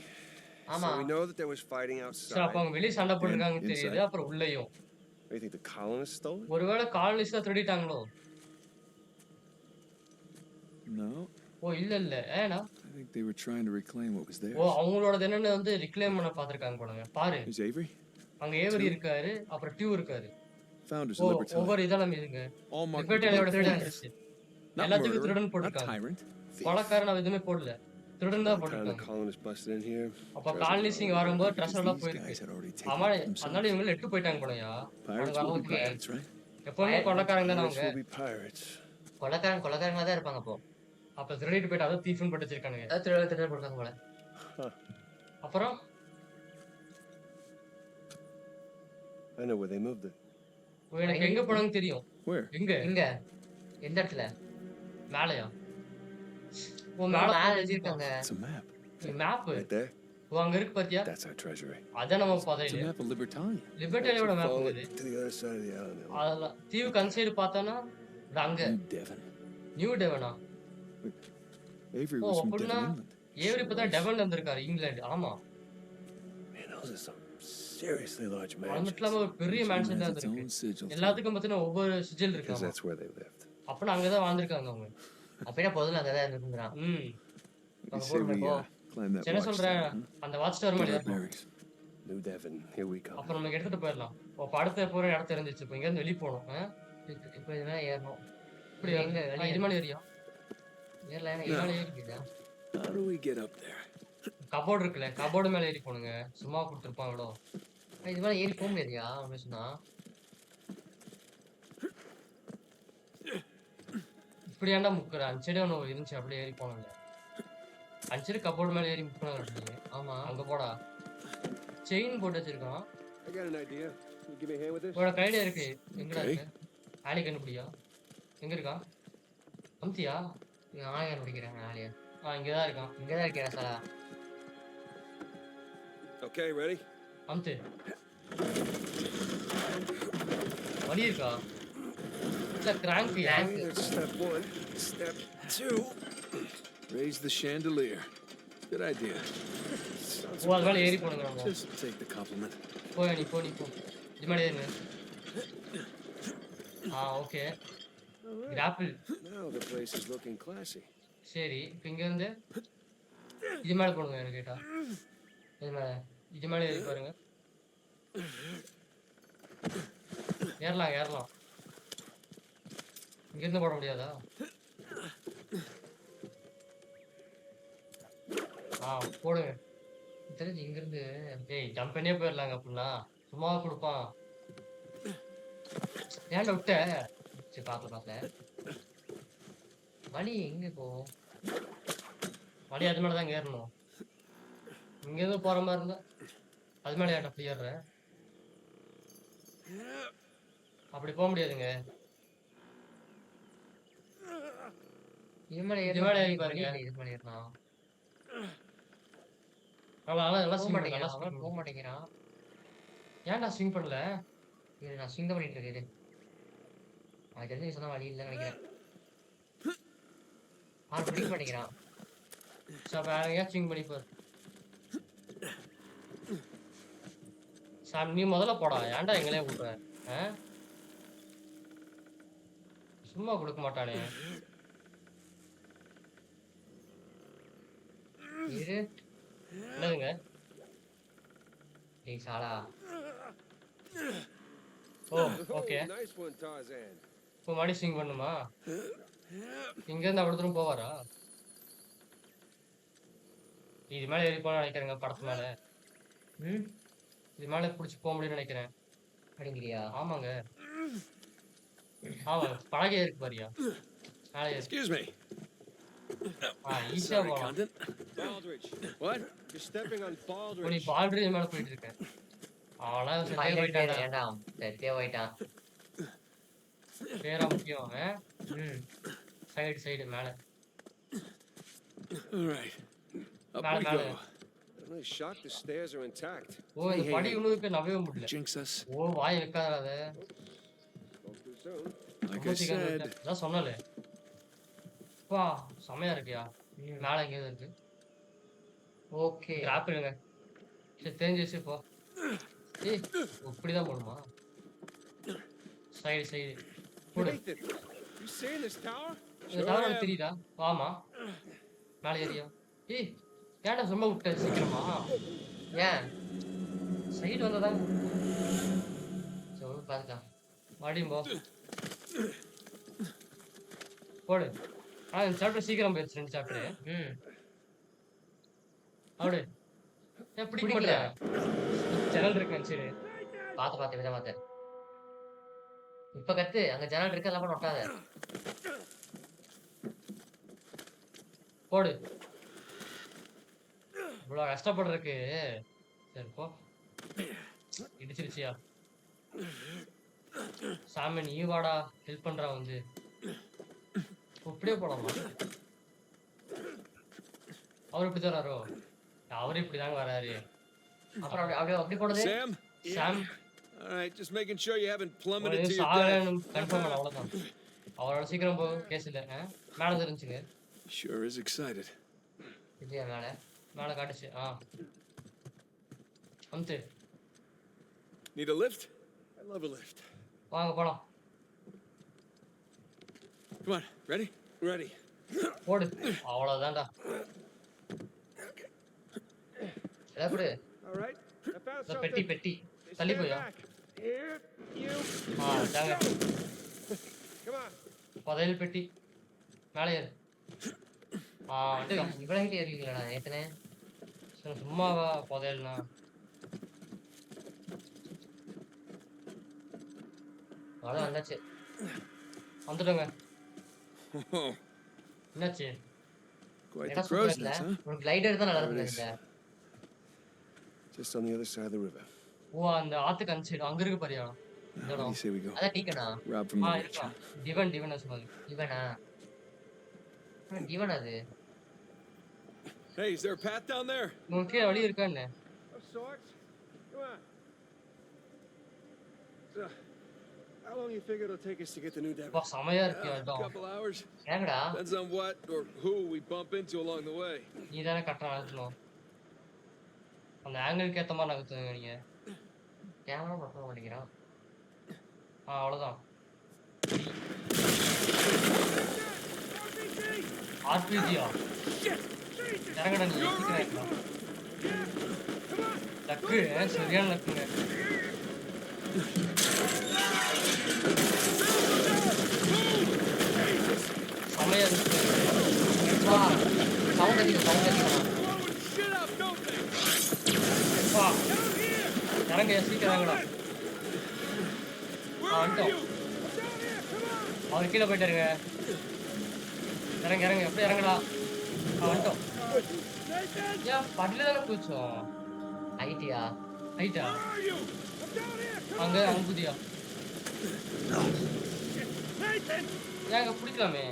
ஆமா So we know that there was fighting சரி அப்ப outside. அவங்க வெளிய சண்டை போட்டுருக்காங்கன்னு Inside. தெரியுது. அப்புறம் உள்ளேயும் What do you think the colonists stole it? ஒருவேளை காலனிஸ்ட் தான் திருடிட்டாங்களோ? No. ஓ இல்ல இல்ல ஏனா I think they were trying to reclaim what was theirs. ஓ அவங்களோட என்னன்னு வந்து ரிக்ளைம் பண்ண பாத்துருக்காங்க போலங்க. பாரு There's Avery. அங்க ஏவரி இருக்காரு, அப்புறம் டியூ இருக்காரு. Founders O of Liberty. ஒவ்வொரு இதெல்லாம் இருங்க. All marked with லிபர்டலியோட blood. திருடன் Thieves. இருக்கு. Not எல்லாத்துக்கும் murderer, திருடன் not போட்டுருக்காங்க. tyrant. Thief. கொலைக்காரன் அவ எதுவுமே போடல. திருடன் தான் Kind of the போட்டுருக்காங்க. colonists busted in here. அப்ப treasure காலனிஸ்ட் இங்க gone. வரும்போது Because ட்ரெஸ் எல்லாம் these போயிருக்கு. guys had already taken ஆமா it அதனால themselves. இவங்க எட்டு போயிட்டாங்க போலயா? Pirates will be Okay. pirates, right? எப்பவுமே கொலைக்காரங்க தானே Pirates அவங்க. will be pirates. கொலைக்காரங்களா தான் இருப்பாங்க அப்போ. அப்ப திருடிட்டு போயிட்டு அதை தீஃப்னு போட்டு வச்சிருக்கானுங்க. அதாவது திருட போடுறாங்க போல. அப்புறம் I know where they moved it. ஓ, எனக்கு எங்க போனாங்கன்னு தெரியும். Where? எங்க? இங்க எந்த இடத்துல? மேலயா? ஓ மேல மேல எழுதிருக்காங்க. It's a map. Map. Right there. ஓ அங்க இருக்கு பாத்தியா? That's our treasury. அதான் நம்ம It's a புதையல். map of Libertalia. லிபர்டேலியோட மேப் Follow இது. it to the other side of the island. அதெல்லாம் தீவுக்கு அந்த சைடு பார்த்தோன்னா இது அங்க New Devon. நியூ டெவனா? Avery ஓ was from Devon, அப்படின்னா England. ஏவரி இப்பதான் டெவன்ல இருந்திருக்காரு இங்கிலாந்து. ஆமா Man, those are some seriously large அது mansions. மட்டும் இல்லாம ஒரு பெரிய Each one மேன்ஷன் has தான் its இருக்கு. own sigil. எல்லாத்துக்கும் பார்த்தீங்கன்னா ஒவ்வொரு சிஜில் Because இருக்கு. that's where they lived. அப்பனா அங்கதான் வாழ்ந்திருக்காங்க அவங்க. அப்படின்னா பொதுல அங்கதான் இருந்துக்கிறான். You say we climb that என்ன watchtower, சொல்றேன் huh? அந்த வாட்ச் டவர் மேல Get our ஏறணும். berries. New Devon, here we come. அப்ப நமக்கு எடுத்துட்டு போயிடலாம். இப்போ அடுத்த போற இடம் தெரிஞ்சிச்சு. இப்போ இங்க இருந்து வெளிய போணும். இப்ப இது மேல ஏறணும். இப்படி எங்க வெளிய இது மேல ஏறியா? ஏறல, இது மேல ஏறிக்கிதா? How do we get up there? Cupboard இருக்குல்ல, கபோர்டு மேல ஏறி போணுங்க. சும்மா கொடுத்துருப்பாங்களோ. இது மேல ஏறி போக முடியாதுயா அவன் சொன்னா. இப்படி ஏன்டா முக்குற? அந்த சைடு ஒன்று இருந்துச்சு அப்படியே ஏறி போனோங்க. அந்த சைடு கபோர்டு மேல ஏறி முக்கணும். ஆமா அங்க போடா. செயின் போட்டு வச்சிருக்கான். I got an idea. You give me a hand with this? உங்களோட கையில இருக்கு. எங்கடா இருக்கு? ஆளி கண்டுபிடியா? எங்க இருக்கா? அம்தியா? நானே கண்டுபிடிக்கிறேன் நாளையா. இங்கதான் இருக்கான். இங்கதான் இருக்கேன் சாரா. Okay, ready? அம்து. வலி இருக்கா? இல்ல crank Okay, that's step one. Step two. Raise the chandelier. Good idea. Sounds ஓ அது மேல ஏறி போணுங்க நம்ம. Just take the compliment. நீ போ இது மேல ஏறுங்க. Okay. Grapple. Now the place is looking classy. சரி இப்போ இங்க இருந்து இது மேல போடுங்க எனக்கு கேட்டா. இது மேல ஏறி பாருங்க. ஏறலாம். இங்க இருந்து போட முடியாதா? போடுங்க. தெரிஞ்சு இங்க இருந்து ஏய் ஜம்ப் பண்ணியே போயிடலாங்க அப்படின்னா சும்மா கொடுப்பான். ஏன்டா விட்ட? சரி பாக்கல வழி எங்க போகும்? வழி அது மேலதான் இங்க ஏறணும். இங்க இருந்து போற மாதிரி இருந்தா அது மேல ஏன்டா அப்படி ஏறுற? அப்படி போக முடியாதுங்க. இது மேல இது மேல ஏறி பாருங்க. இது மேல ஏறலாம். நல்லா போக swing பண்ணு, நல்லா மாட்டேங்கிறான். swing அவன் போக பண்ணு. மாட்டேங்கிறான். ஏன்டா ஸ்விங் பண்ணல? இது நான் ஸ்விங் தான் பண்ணிட்டு இருக்கேன். அவன் தெரிஞ்சு நீ சொன்ன வழி இல்லைன்னு நினைக்கிறேன். அவன் பிடிக்க மாட்டேங்கிறான். வேற எங்கேயா ஸ்விங் பண்ணி பாரு. சாம் நீ முதல்ல போடா. ஏன்டா எங்களே விடுற? சும்மா கொடுக்க மாட்டானே. இரு என்னதுங்க? டேய் சாலா. ஓகே. Nice one, Tarzan. இப்போ மறுபடியும் ஸ்விங் பண்ணுமா? இங்க இருந்து அவ்வளவு தூரம் போவாரா? இது மேல ஏறி போன நினைக்கிறேங்க படத்து மேல. இது மேல புடிச்சு போக முடியும்னு நினைக்கிறேன். அப்படிங்கிறியா? ஆமாங்க. பழகே இருக்கு பாரியா. Excuse me. ஈஸியா போகலாம். Condon. Baldridge. What? You're stepping on இப்போ நீ Baldridge. பால்ட்ரி மேல போயிட்டு இருக்க. அவனா செத்தே போயிட்டான்டா. வேண்டாம் செத்தே போயிட்டான். பேரா முக்கியம். சைடு மேல. All right. Up மேல we மேல. go. I'm really shocked the stairs are intact. இந்த படி இன்னும் நம்பவே முடியல. Jinx us. வாய் வைக்காத. Spoke too soon. Like I said. அதான் சொன்னலே. வா செமையா இருக்கியா? மேல எங்க இருக்கு? ஓகே கிராப்பிளுங்க. சரி தெரிஞ்சிச்சு போ. ஏய் இப்படிதான் போடுமா? சைடு போடு. Nathan, you seeing this tower? இந்த டவர் எனக்கு தெரியுதா? வாமா. மேல ஏறியா? ஏய் ஏன்டா சும்மா விட்ட சீக்கிரமா? ஏன் சைடு வந்ததா? சொல்லு பாத்துக்கலாம். மறுபடியும் போ. போடு. இந்த சாப்டர் சீக்கிரம் போயிடுச்சு 2 சாப்டர். அவடு. ஏன் பிடிக்க மாட்டல? ஜன்னல் இருக்கு சரி. பாத்து வித பாத்து. இப்ப கத்து அங்க ஜன்னல் இருக்கு எல்லாம் கூட ஒட்டாத. போடு. இவ்வளவு கஷ்டப்படுறதுக்கு சரி போ. இடிச்சிருச்சியா? சாமி நீ வாடா ஹெல்ப் பண்றா வந்து. இப்படியே போடாமா? அவர் எப்படி தராரோ? அவரு இப்படிதாங்க வராரு. அப்புறம் அப்படி போனது. Sam? Sam All right, just making sure you haven't plummeted அவரு to your death. சாகலன்னு கன்ஃபார்ம் பண்ண அவ்வளவுதான். அவரோட சீக்கிரம் போ கேஸ் இல்ல. மேல தெரிஞ்சுங்க. Sure is excited. விஜயா மேல. மேல காட்டுச்சு. அமுத்து. Need a lift? I love a lift. வாங்க போலாம். Come on, ready? Ready. போடு. அவ்வளவுதான்டா. எப்படி? All right. I found இந்த பெட்டி பெட்டி. தள்ளி போயா? Here, you. தாங்க. Come on. புதையல் பெட்டி. மேல ஏறு. இவ்வளவு ஹைட் ஏறிங்களா நேத்தனே? சும்மாவா புதையல்னா? அவ்வளவு வந்தாச்சு. வந்துட்டோங்க. Oh, என்னாச்சு? quite the இடம் crow's சூப்பரா nest, இருக்குல்ல? huh? உனக்கு லைட் எடுத்தா நல்லா இருக்குல்ல? Just on the other side of the river. ஓ அந்த ஆத்துக்கு அந்த சைடு அங்க இருக்கு பாரியா? இந்த Where do இடம். you say we go? அதான் டீக்கனா? Rob from the rich. இருக்கலாம். டிவன் சொன்னாங்க. இவனா? இவன் அது. Hey, is there a path down there? உங்களுக்கு வழி இருக்கா என்ன? Of sorts. Come on. So, how long you figure it'll take us to get to New Devon? வா செமையா இருக்கு A இடம். couple hours. ஏங்கடா? Depends on what or who we bump into along the way. நீ தானே கரெக்டா நடத்தணும். அந்த ஆங்கிளுக்கு ஏத்த மாதிரி நகர்த்துங்க நீங்க. கேமரா மட்டும் பண்ணிக்கிறான். அவ்வளவுதான். ஆர்பிஜியா? இறங்கடா நீ சீக்கிரம் இறங்கடா. லக்கு சரியான லக்குங்க. செமையா இருக்கு. வா. சவுண்ட் அடிக்கும். Shit up, don't they? வா இறங்க சீக்கிரம் இறங்கடா. வந்துட்டோம். அவர் கீழே போயிட்டாருங்க. இறங்க எப்படி இறங்கடா? வந்துட்டோம். ஏன் படில தானே போச்சோம். ஐடியா? ஹைட்டா? அங்க புதியா? ஏங்க பிடிக்கலாமே.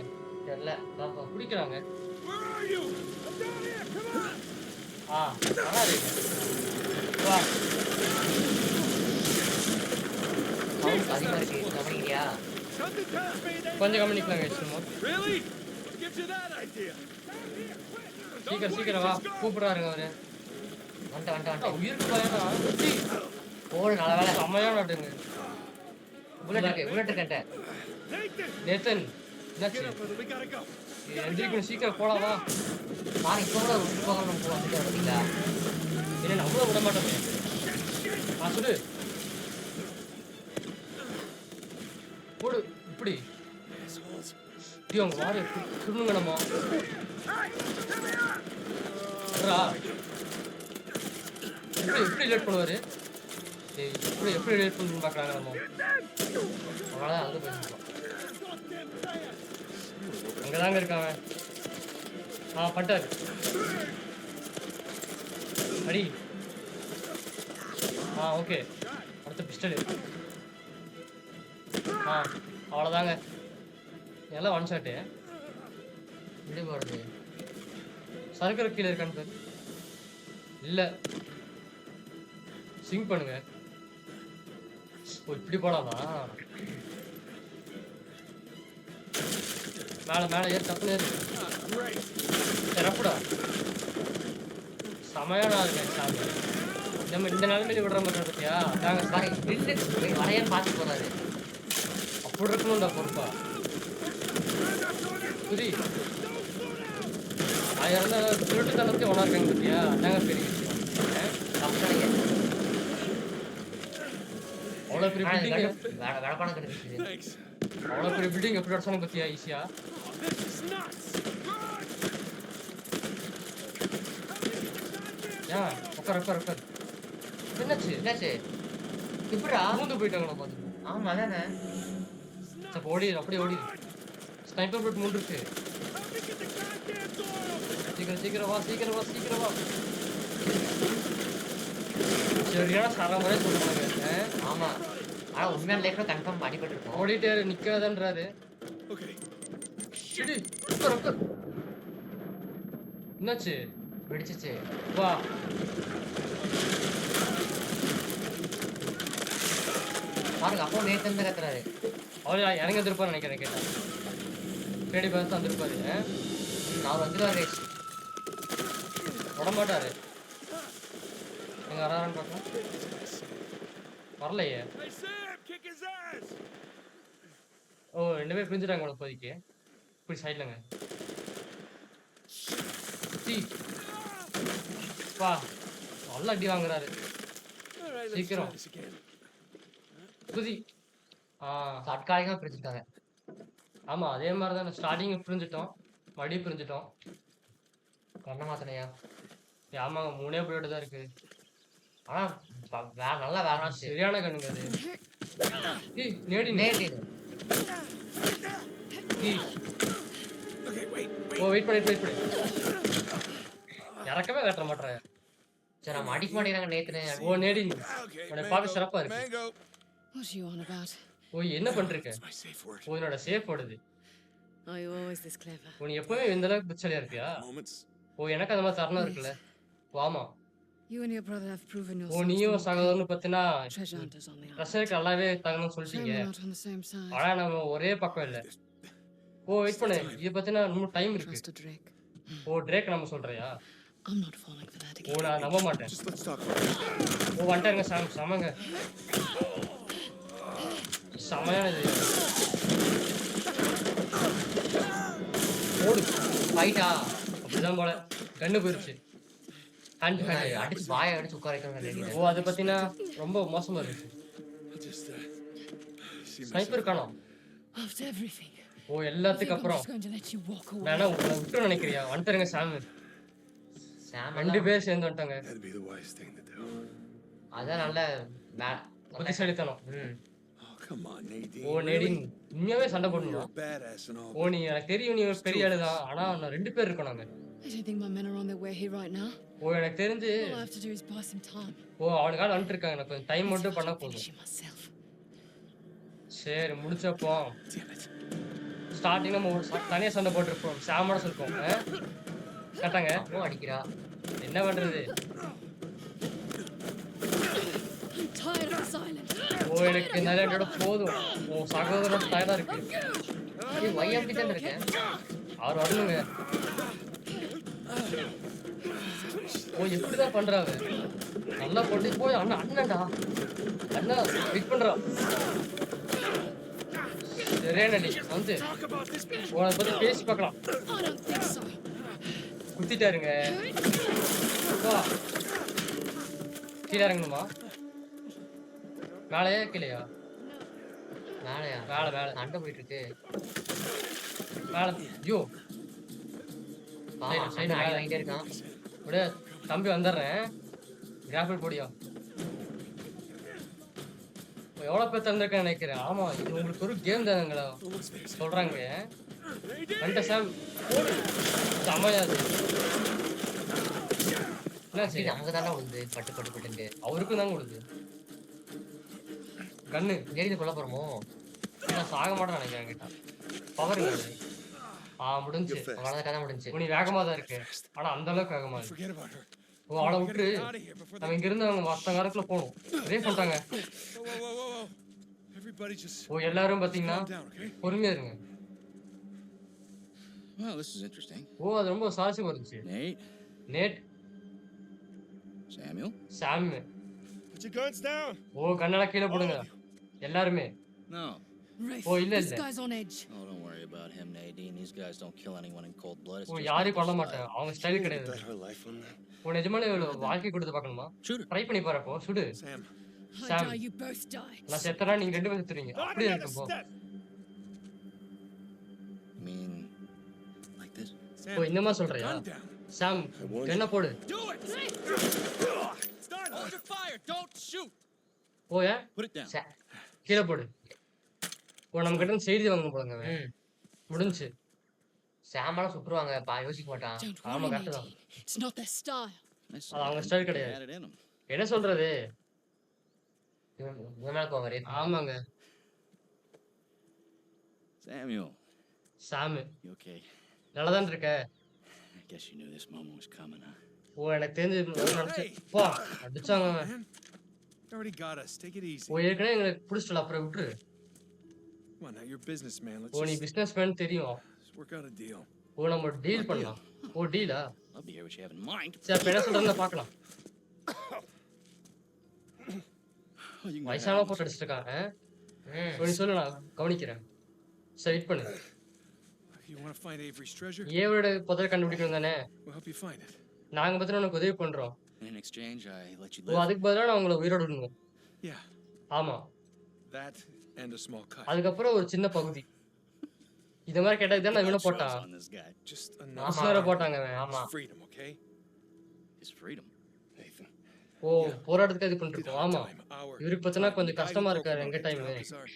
தெரியல. பாப்போம். பிடிக்கிறாங்க. Where are you? I'm down here. Come on. வராது. வா சவுண்ட் அதிகமா இருக்கு. கவனிக்கிறியா? Something tells me they. கொஞ்சம் கவனிக்கலாங்க சும்மா. Really? What gives you that idea? சீக்கிரம் வா கூப்பிடுறாருங்க அவரு. வந்துட்டேன். உயிருக்கு பயனா? ஓடு நல்ல வேலை. செம்மையா நடுங்க. புல்லட் இருக்கட்ட. நேத்தன் என்னாச்சு? We gotta go. எந்திரிக்கணும் சீக்கிரம் போலாம் வா. நான் இப்போ கூட விட்டு போகணும் வந்துட்டு வரீங்களா? என்ன நம்மள விட மாட்டோமே. சுடு. போடு இப்படி. இவங்க வாரு சுடுங்க நம்ம. எப்படி லேட் பண்ணுவாரு? எப்படி லேட் பண்ணு பாக்குறாங்க நம்ம. அவ்வளோதான் அங்கே போயிருக்கோம். அங்கதாங்க இருக்காங்க. பட்டாரு அடி. ஓகே அடுத்த பிஸ்டல். அவ்வளோதாங்க எல்லாம் ஒன் ஷாட்டு. எப்படி போகிறது? சறுக்கிற கீழே இருக்கான்னு பாரு. இல்லை சிங்க் பண்ணுங்க. ஓ இப்படி போலாமா? மேலே ஏறு தப்புன்னு ஏறு. சிறப்புடா செமையான இருக்கேன் சாமி. நம்ம இந்த நிலைமையில விடுற மாதிரி பத்தியா? நாங்கள் சாரி வில்லு வரையன்னு பார்த்து போகிறாரு. அப்படி இருக்கணும்டா பொறுப்பா. புரி ஆயிரம் திருட்டு தனத்தை ஒன்றா இருக்காங்க பத்தியா? அதாங்க பெரிய விஷயம். அவ்வளோ பெரிய பில்டிங். வடப்பான கிடைச்சிது. Thanks. அவ்வளோ பெரிய பில்டிங் எப்படி அடிச்சாங்க பத்தியா? ஈஸியா This is nuts. ஏன் உட்கார். என்னாச்சு? இப்படா மூந்து போயிட்டாங்களா பார்த்து. ஆமா அதானே. சரி ஓடிடு அப்படியே ஓடிடு. ஸ்னைப்பர் போட்டு மூணு இருக்கு. சீக்கிரம் வா. சரியான சர முறை சொல்லுவாங்க. ஆமா ஆனா உண்மையான லைஃப்ல கன்ஃபார்ம் அடிபட்டிருக்கோம். ஓடிட்டே நிக்காதன்றாரு. Okay. உட்கார். என்னாச்சு? வெடிச்சிச்சு. வா. பாருங்க அப்பவும் நேத்து இருந்து கத்துறாரு. அவரு இறங்கி வந்திருப்பாரு நினைக்கிறேன் கேட்டா. பின்னாடி பார்த்து வந்திருப்பாரு. அவர் வந்துருவாரு. விடமாட்டாரு. எங்க வரான்னு பார்க்கலாம். வரலையே. Hey, Sam, kick his ass! ஓ 2 பேர் பிரிஞ்சுட்டாங்க போல இப்போதைக்கு. இப்படி சைடுலங்க. சி. வா. நல்லா அடி வாங்குறாரு. All right, let's try சீக்கிரம். this again. குதி. தற்காலிகமா பிரிச்சுட்டாங்க. ஆமா அதே மாதிரி தான் ஸ்டார்டிங் பிரிஞ்சுட்டோம். மறுபடியும் பிரிஞ்சுட்டோம். கண்ண மாத்தனையா? ஆமாங்க 3 புல்லட் தான் இருக்கு. ஆனா நல்லா வேணாச்சு. சரியான கண்ணுங்க அது. ஏய் நேடி நேடி. ஏய் Okay, wait. ஓ வெயிட் பண்ணு. இறக்கவே வெட்ட மாட்டறேன். சரி நம்ம அடிக்க மாட்டேங்கிறாங்க நேத்துனே. ஓ நேடி. Okay, உன்னை பார்க்க சிறப்பா இருக்கு. Mango. What are you on about? ஓ என்ன பண்றீங்க? That's my safe word. ஓ என்னோட சேஃப் ஓடுது. Are you always this clever? நீ எப்பவுமே இந்த அளவுக்கு புத்திசாலியா இருப்பியா? Moments. ஓ எனக்கு அந்த மாதிரி தரணும் இருக்குல்ல. வாமா. You and your brother have proven O yourselves நீயும் to சகோதரனும் பத்தினா be treasure hunters on the island. ரசருக்கு நல்லாவே தகணும்னு Shame சொல்லிட்டீங்க. we're not on the same side. ஆனா நம்ம ஒரே பக்கம் இல்ல. ஓ வெயிட் பண்ணு. இது பத்தினா இன்னும் டைம் இருக்கு. Trust a Drake. Oh Drake நம்ம சொல்றியா? I'm not falling for that O again. நான் நம்ப மாட்டேன். Just let's talk about it. ஓ வந்துட்டாருங்க சமங்க. சமையானது. ஓடு. ஃபைட்டா. அப்படிதான் போல. கண்ணு போயிருச்சு. ஹேண்ட் அடிச்சு வாயை அடிச்சு உட்கார வைக்கிறாங்க நேடி. ஓ அது பத்தினா ரொம்ப மோசமா இருக்கு. Just see ஸ்னைப்பர் காணோம். After everything, oh I think எல்லாத்துக்கு I'm அப்புறம் just going to let you walk away. நானா உன்னை விட்டு நினைக்கிறியா? வந்துட்டாருங்க சாம். சாம் 2 பேர் சேர்ந்து வந்துட்டாங்க. That'd be the wise thing to do. அதான் நல்ல புத்திசாலித்தனம். Oh, come on, Nadine. ஓ நேடின் உண்மையாவே சண்டை You're போடணுமா? a badass and all. ஓ நீ எனக்கு தெரியும் நீ ஒரு பெரிய ஆளுதான். ஆனா நான் 2 பேர் இருக்கோம் நாங்க. I don't think my men are on their way here right now. ஓ எனக்கு தெரிஞ்சு All I have to do is buy some time. ஓ அவனுக்காக வந்துட்டு இருக்காங்க. எனக்கு கொஞ்சம் டைம் மட்டும் பண்ணா போதும். Finish it myself. சரி முடிச்சப்போ Damn it. ஸ்டார்டிங் நம்ம ஒரு தனியா சண்டை போட்டுருப்போம். சாமோட சொல்லிருக்கோம். கட்டாங்க. அப்பவும் அடிக்கிறா. என்ன பண்றது? I'm tired of this island. ஓ எனக்கு நிறைய இடம் போதும். ஓ சகோதரோட டயர்டா இருக்கு. ஏய் வைஎம்பி தான் இருக்கேன். அவர் வரணுங்க. ஓ எப்படிதான் பண்றாரு? நல்லா போட்டு போய் அண்ணன்டா. அண்ணா வெயிட் பண்றா. சரியானடி வந்து உங்களை பத்தி பேசி பார்க்கலாம். I don't think so. குத்திட்டாருங்க. வா கீழே இறங்கணுமா? மேலையா கீழையா? மேலையா? மேல சண்டை போயிட்டு இருக்கு. மேல ஐயோ சைடு ஆடி வாங்கிட்டே இருக்கான். அப்படியே தம்பி வந்துடுறேன். கிராஃபிக் போடியா? எவ்வளோ பேர் தந்திருக்கேன்னு நினைக்கிறேன். ஆமா இது உங்களுக்கு ஒரு கேம் தானுங்களா சொல்றாங்க. வந்துட்ட சாம் சமையாது. என்ன சரி அங்க தானே விழுந்து பட்டு பட்டு பட்டுட்டு. அவருக்கும் தான் கொடுது கண்ணு. நேடி கொல்ல போறோமோ? நான் சாக மாட்டேன் நினைக்கிறேன் கிட்ட. பவர் முடிஞ்சு. அவ்வளவுதான் கதை முடிஞ்சு. நீ வேகமா தான் இருக்கு. ஆனா அந்த அளவுக்கு வேகமா இருக்கு. Forget about her. ஓ அவளை We விட்டு gotta get out of here before நம்ம they... இங்க இருந்து அவங்க மத்த காரக்குள்ள போகணும். ரேஸ் பண்ணிட்டாங்க. Whoa. Everybody just ஓ எல்லாரும் பாத்தீங்கன்னா calm down, okay? பொறுமையா இருங்க. Well, this is interesting. ஓ அது ரொம்ப சுவாரஸ்யமா இருந்துச்சு. Nate, NAT Samuel? Sam. Put your guns down. ஓ கண்ணெல்லாம் கீழே போடுங்க எல்லாருமே. No. Rafe, Oh, இல்ல, this இல்ல. guy's on edge. Oh, don't worry about him, Nadine. These guys don't kill anyone in cold blood. It's oh just யாரையும் not கொல்ல their மாட்டேன். style. அவங்க ஸ்டைல் Bet கிடையாது. her life on that. உன் நிஜமான வாழ்க்கை கொடுத்து பார்க்கணுமா? Shoot her. ட்ரை பண்ணி பாருப்போ. சுடு. Sam. I Sam. die, you both die. நான் செத்தனா நீங்க 2 பேரும் செத்துறீங்க. அப்படியே இருக்கும் போ. You mean like this? Sam. ஓ இந்த மாதிரி சொல்றியா? Gun down. சாம் என்ன போடு. Do it. It's done. Hold your fire! Don't shoot! போய Put it down. கீழே போடு. ஓ நம்ம கிட்ட செய்தி வாங்க போடுங்க. முடிஞ்சு. சாமால சுற்றுவாங்க. யோசிக்க மாட்டான். Don't ஆமா worry, கரெக்ட் தான். Nadine. It's not their style. Nice அது அவங்க of ஸ்டைல் them. They கிடையாது. had it in them. என்ன சொல்றது? இவன் மேல போவாங்க ரேஃப். ஆமாங்க. Samuel, Sam you okay? நல்லதான் இருக்க. I guess you knew this moment was coming, huh? ஓ எனக்கு தெரிஞ்சு நினைச்சேன் Hey! பா Come அடிச்சாங்க on, அவன். man. You already got us. Take it easy. ஓ ஏற்கனவே எங்களை பிடிச்சிட்டல அப்புறம் விட்டுரு Come on, now you're a businessman. Let's ஓ நீ just பிசினஸ் மேன் தெரியும் let's work out a deal. ஓ நம்ம டீல் பண்ணலாம் ஓ டீலா Love to hear what you have in mind. சரி அப்ப என்ன சொல்றதுன்னு பார்க்கலாம் Oh, you can go ahead வயசான and போட்டு அடிச்சிட்டு இருக்காங்க ம். ஓ, நீ சொல்லு நான் கவனிக்கிறேன் சரி வெயிட் பண்ணு You want to find Avery's treasure? ஏவோட புதையல் கண்டுபிடிக்கணும் தானே We'll help you find it. நாங்க பார்த்தா உனக்கு உதவி பண்றோம் And in exchange, I let you O live. அதுக்கு பதிலா நான் உங்களை உயிரோட விடணும் Yeah, ஆமா that and a small cut. அதுக்கப்புறம் ஒரு சின்ன பகுதி இந்த மாதிரி கேட்டதுக்கு தான் நான் இவனை Trust போட்டான் on this guy. Just ஆமா. enough. மிஷினரை போட்டாங்க அவன் ஆமா. freedom, okay? His freedom. Nathan. ஓ போராட்டத்துக்கு இது Did பண்ணிருக்கோம் our ஆமா time, our இவருக்கு பார்த்தீங்கன்னா time. கொஞ்சம் We died கஷ்டமா in இருக்காரு Kokomo. எங்க The time job is ours.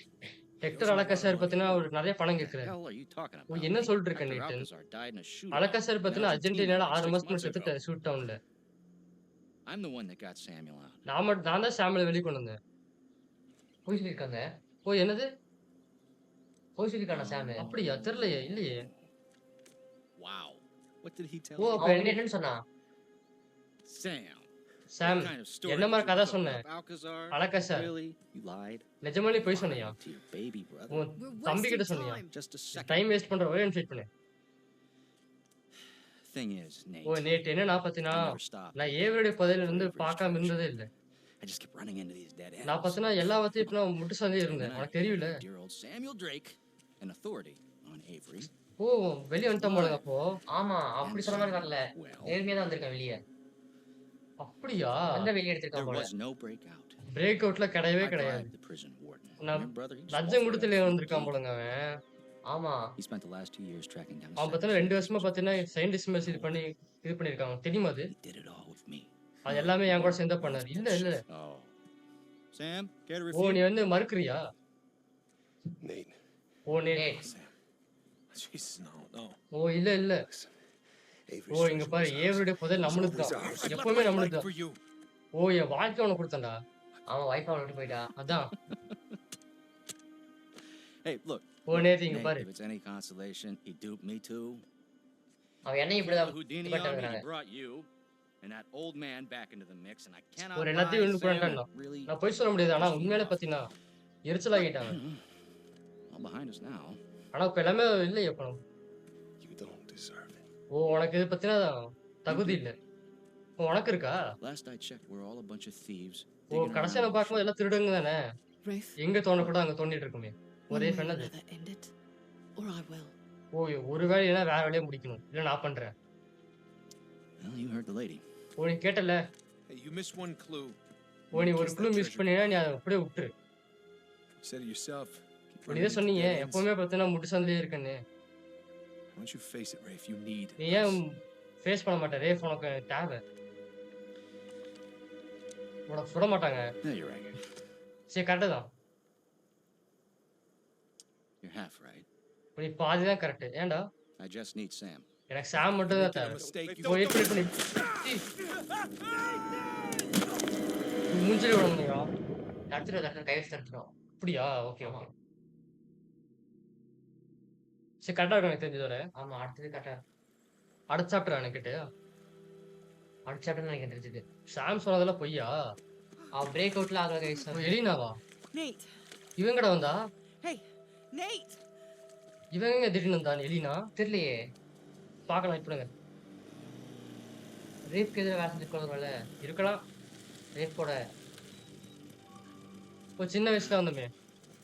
Hector Alcazar பார்த்தீங்கன்னா அவருக்கு நிறைய பணம் கேட்கிறாரு Hell are you talking O about? என்ன சொல்லிட்டு இருக்க Hector நேட்டு Alcazar died in a shootout. அலக்காசார் பார்த்தீங்கன்னா When I was a அர்ஜென்டினால teenager, 6 6 மாசத்துக்கு months ago. செத்துட்டாரு ஷூட் டவுன்ல I'm the one that got Samuel out. நான் தான் சாமியில வெளியே கொண்டு வந்தேன் போய் சொல்லியிருக்காங்க ஓ என்னது போய் சொல்லியிருக்கான சாமு அப்படியா தெரியலையே இல்லையே Wow. What did he tell O you? அப்ப அவன் என்ன என்னன்னு சொன்னா Sam. Sam What kind of story என்ன did மாதிரி you கதை cook சொன்னேன் up, Alcazar? அலக்காசார் Really? You lied? நிஜமாலே போய் சொன்னியா To your baby brother? உன் We're தம்பி கிட்ட wasting சொன்னியா time. Just a second. Time waste பண்ற ஒரே நிமிஷம் பண்ணு Thing is, Nate, ஓ நேற்று என்ன பாத்தீங்கன்னா I never stopped. நான் ஏவருடைய புதையில இருந்து பார்க்காம இருந்ததே இல்ல I just kept running into these dead ends. நான் பார்த்தீங்கன்னா எல்லா வார்த்தையும் இப்ப நான் முட்டு சந்தே இருந்தேன் Then I உனக்கு தெரியல met dear old Samuel Drake, an authority on Avery. ஓ வெளியே வந்துட்டோம் போல அப்போ ஆமா அப்படி சொன்ன மாதிரி வரல Well, நேர்மையா தான் வந்திருக்கேன் வெளியே அப்படியா வந்த வெளியே there எடுத்திருக்கான் போல was no breakout. பிரேக் அவுட்ல கிடையவே I கிடையாது bribed the prison warden. நான் Your brother, he just லஞ்சம் won't கொடுத்துல forget. வந்திருக்கான் போலங்க அவன் ஆமா He spent the last 2 years tracking down. அவன் பார்த்தீங்கன்னா 2 வருஷமா பார்த்தீங்கன்னா சயின்டிஸ்ட் மெஸ் இது பண்ணிருக்காங்க தெரியுமா அது He did it all with me. அது எல்லாமே என் கூட சேர்ந்து பண்ணாரு இல்ல இல்ல Oh. Sam, care to O refute? நீ வந்து மறுக்கிறியா Nate. ஓ நீ டேய் Sam. Jesus, no, no. ஓ இல்ல இல்ல Listen. Avery's ஓ இங்க treasure பாரு was ours. ஏவருடைய புதையல் நம்மளுக்கு I தான் left எப்பவுமே my நம்மளுக்கு life தான் for you. ஓ என் வாழ்க்கை உனக்கு கொடுத்தேன்டா அவன் வைஃப் அவனை விட்டு போயிட்டா அதான் Hey, look. ஓ நேத்து இங்க Nate, பாரு if it's any consolation, he duped me too. அவன் என்னையும் இப்படிதான் Houdini இது on me, பண்ணிட்டாங்க he brought you and that old man back into the mix, and I cannot ஒரு lie, எல்லாத்தையும் ஒண்ணு Sam, பண்ணிட்டான் really நான் போய் சொல்ல முடியாது ஆனா உண்மையிலே பாத்தீங்கன்னா எரிச்சலாகிட்டாங்க all behind us now. ஆனா இப்ப எல்லாமே இல்லை இப்போ You don't deserve it. ஓ உனக்கு இது பத்தினா தகுதி இல்ல ஓ உனக்கு இருக்கா Last I checked, we're all a bunch of thieves. O digging கடைசியா around நான் பார்க்கும்போது எல்லாம் திருடுங்க தானே Rafe, எங்க தோணக்கூட அங்க தோண்டிட்டு இருக்குமே ஒரே one way or பெண்ணது another end it, or I will. ஓ ஒரு வேலையா வேற வேலையை முடிக்கணும் இல்ல நான் பண்றேன் Well, you heard the lady. ஓ நீ கேட்டல Hey, you missed one clue. ஓ நீ ஒரு Kiss குழு that மிஸ் treasure. பண்ணினா நீ அதை அப்படியே விட்டுரு You said it yourself. Keep நீ running இதை into சொன்னீங்க dead ends. எப்பவுமே பார்த்தீங்கன்னா முடிசந்தே இருக்குன்னு Why don't you face it, Rafe? You need நீ us. ஏன் ஃபேஸ் பண்ண மாட்டேன் ரேஃப் உனக்கு தேவை உனக்கு சுட மாட்டாங்க Yeah, you're right. சரி கரெக்டு தான் You're half right. நீ பாதி தான் கரெக்டு ஏன்டா I just need Sam. எனக்கு சாம் மட்டும் தான் Making a தேவை mistake. You ஓ எப்படி பண்ணி மூஞ்சிலே விட முடியும் தடுத்துடும் கை வச்சு தடுத்துடும் அப்படியா ஓகே ஆமா. ஓகே சரி கரெக்டாக இருக்கும் எனக்கு தெரிஞ்சதோட ஆமா அடுத்தது கரெக்டா அடுத்த சாப்பிட்றா எனக்கிட்ட அடுத்த சாப்டர் எனக்கு தெரிஞ்சது சாம் சொன்னதெல்லாம் பொய்யா அவன் பிரேக் அவுட்ல ஆகல கைஸ் ஓ, எலினாவா Nate! இவன் கடை வந்தா Hey! Nate! இவன் எங்க திடீர்னு வந்தான் எலினா தெரியலையே பார்க்கலாம் இப்படிங்க ரேப்க்கு எதிராக வேலை செஞ்சுருக்கோம்ல இருக்கலாம் ரேப்போட இப்போ சின்ன வயசுல வந்தோமே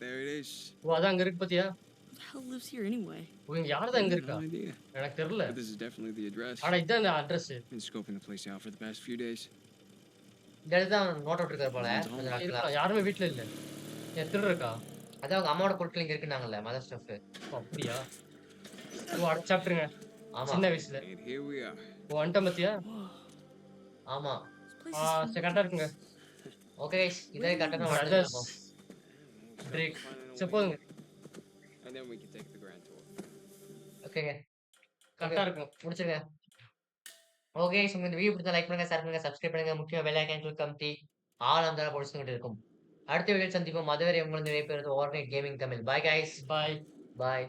There it is. ஓ அதான் அங்க இருக்கு பாத்தியா Who the hell lives here anyway? ஓ இங்க யாரு தான் இங்க இருக்கா No idea. எனக்கு தெரியல But this is definitely the address. ஆனா இதான் இந்த address Been scoping the place out for the past few days. இந்த இடத்துல தான் நோட் அவுட் இருக்காரு போல கொஞ்ச நாட்களா இருக்கலாம் யாருமே வீட்ல இல்ல என் திரு இருக்கா அதான் அவங்க அம்மாவோட பொருட்கள் இங்க இருக்குனாங்கல்ல மதர் ஸ்டஃப் ஓ, அப்படியா ஓ அடுத்து சாப்பிட்டுருங்க ஆமா சின்ன வயசுல And here we are. ஓ வந்துட்டேன் பாத்தியா ஆமா This place ஆ is சரி கரெக்டா இருக்குங்க ஓகே கைஸ் இதே கரெக்டான அட்ரஸ் வாட்ஸ் பிரேக் சரி போதுங்க And then we can take the grand tour. ஓகேங்க கரெக்டா இருக்கும் முடிச்சிருங்க ஓகே ஸோ இந்த வீடியோ பிடிச்சா லைக் பண்ணுங்க ஷேர் பண்ணுங்க சப்ஸ்கிரைப் பண்ணுங்க முக்கிய பெல் ஐகான் கிளிக் கம்பி ஆல் அந்த பொடிச்சுக்கிட்டு இருக்கும் அடுத்த வீடியோ சந்திப்போம் அதுவரை உங்களுக்கு நிறைய பேர் overnight gaming Tamil bye guys bye பாய்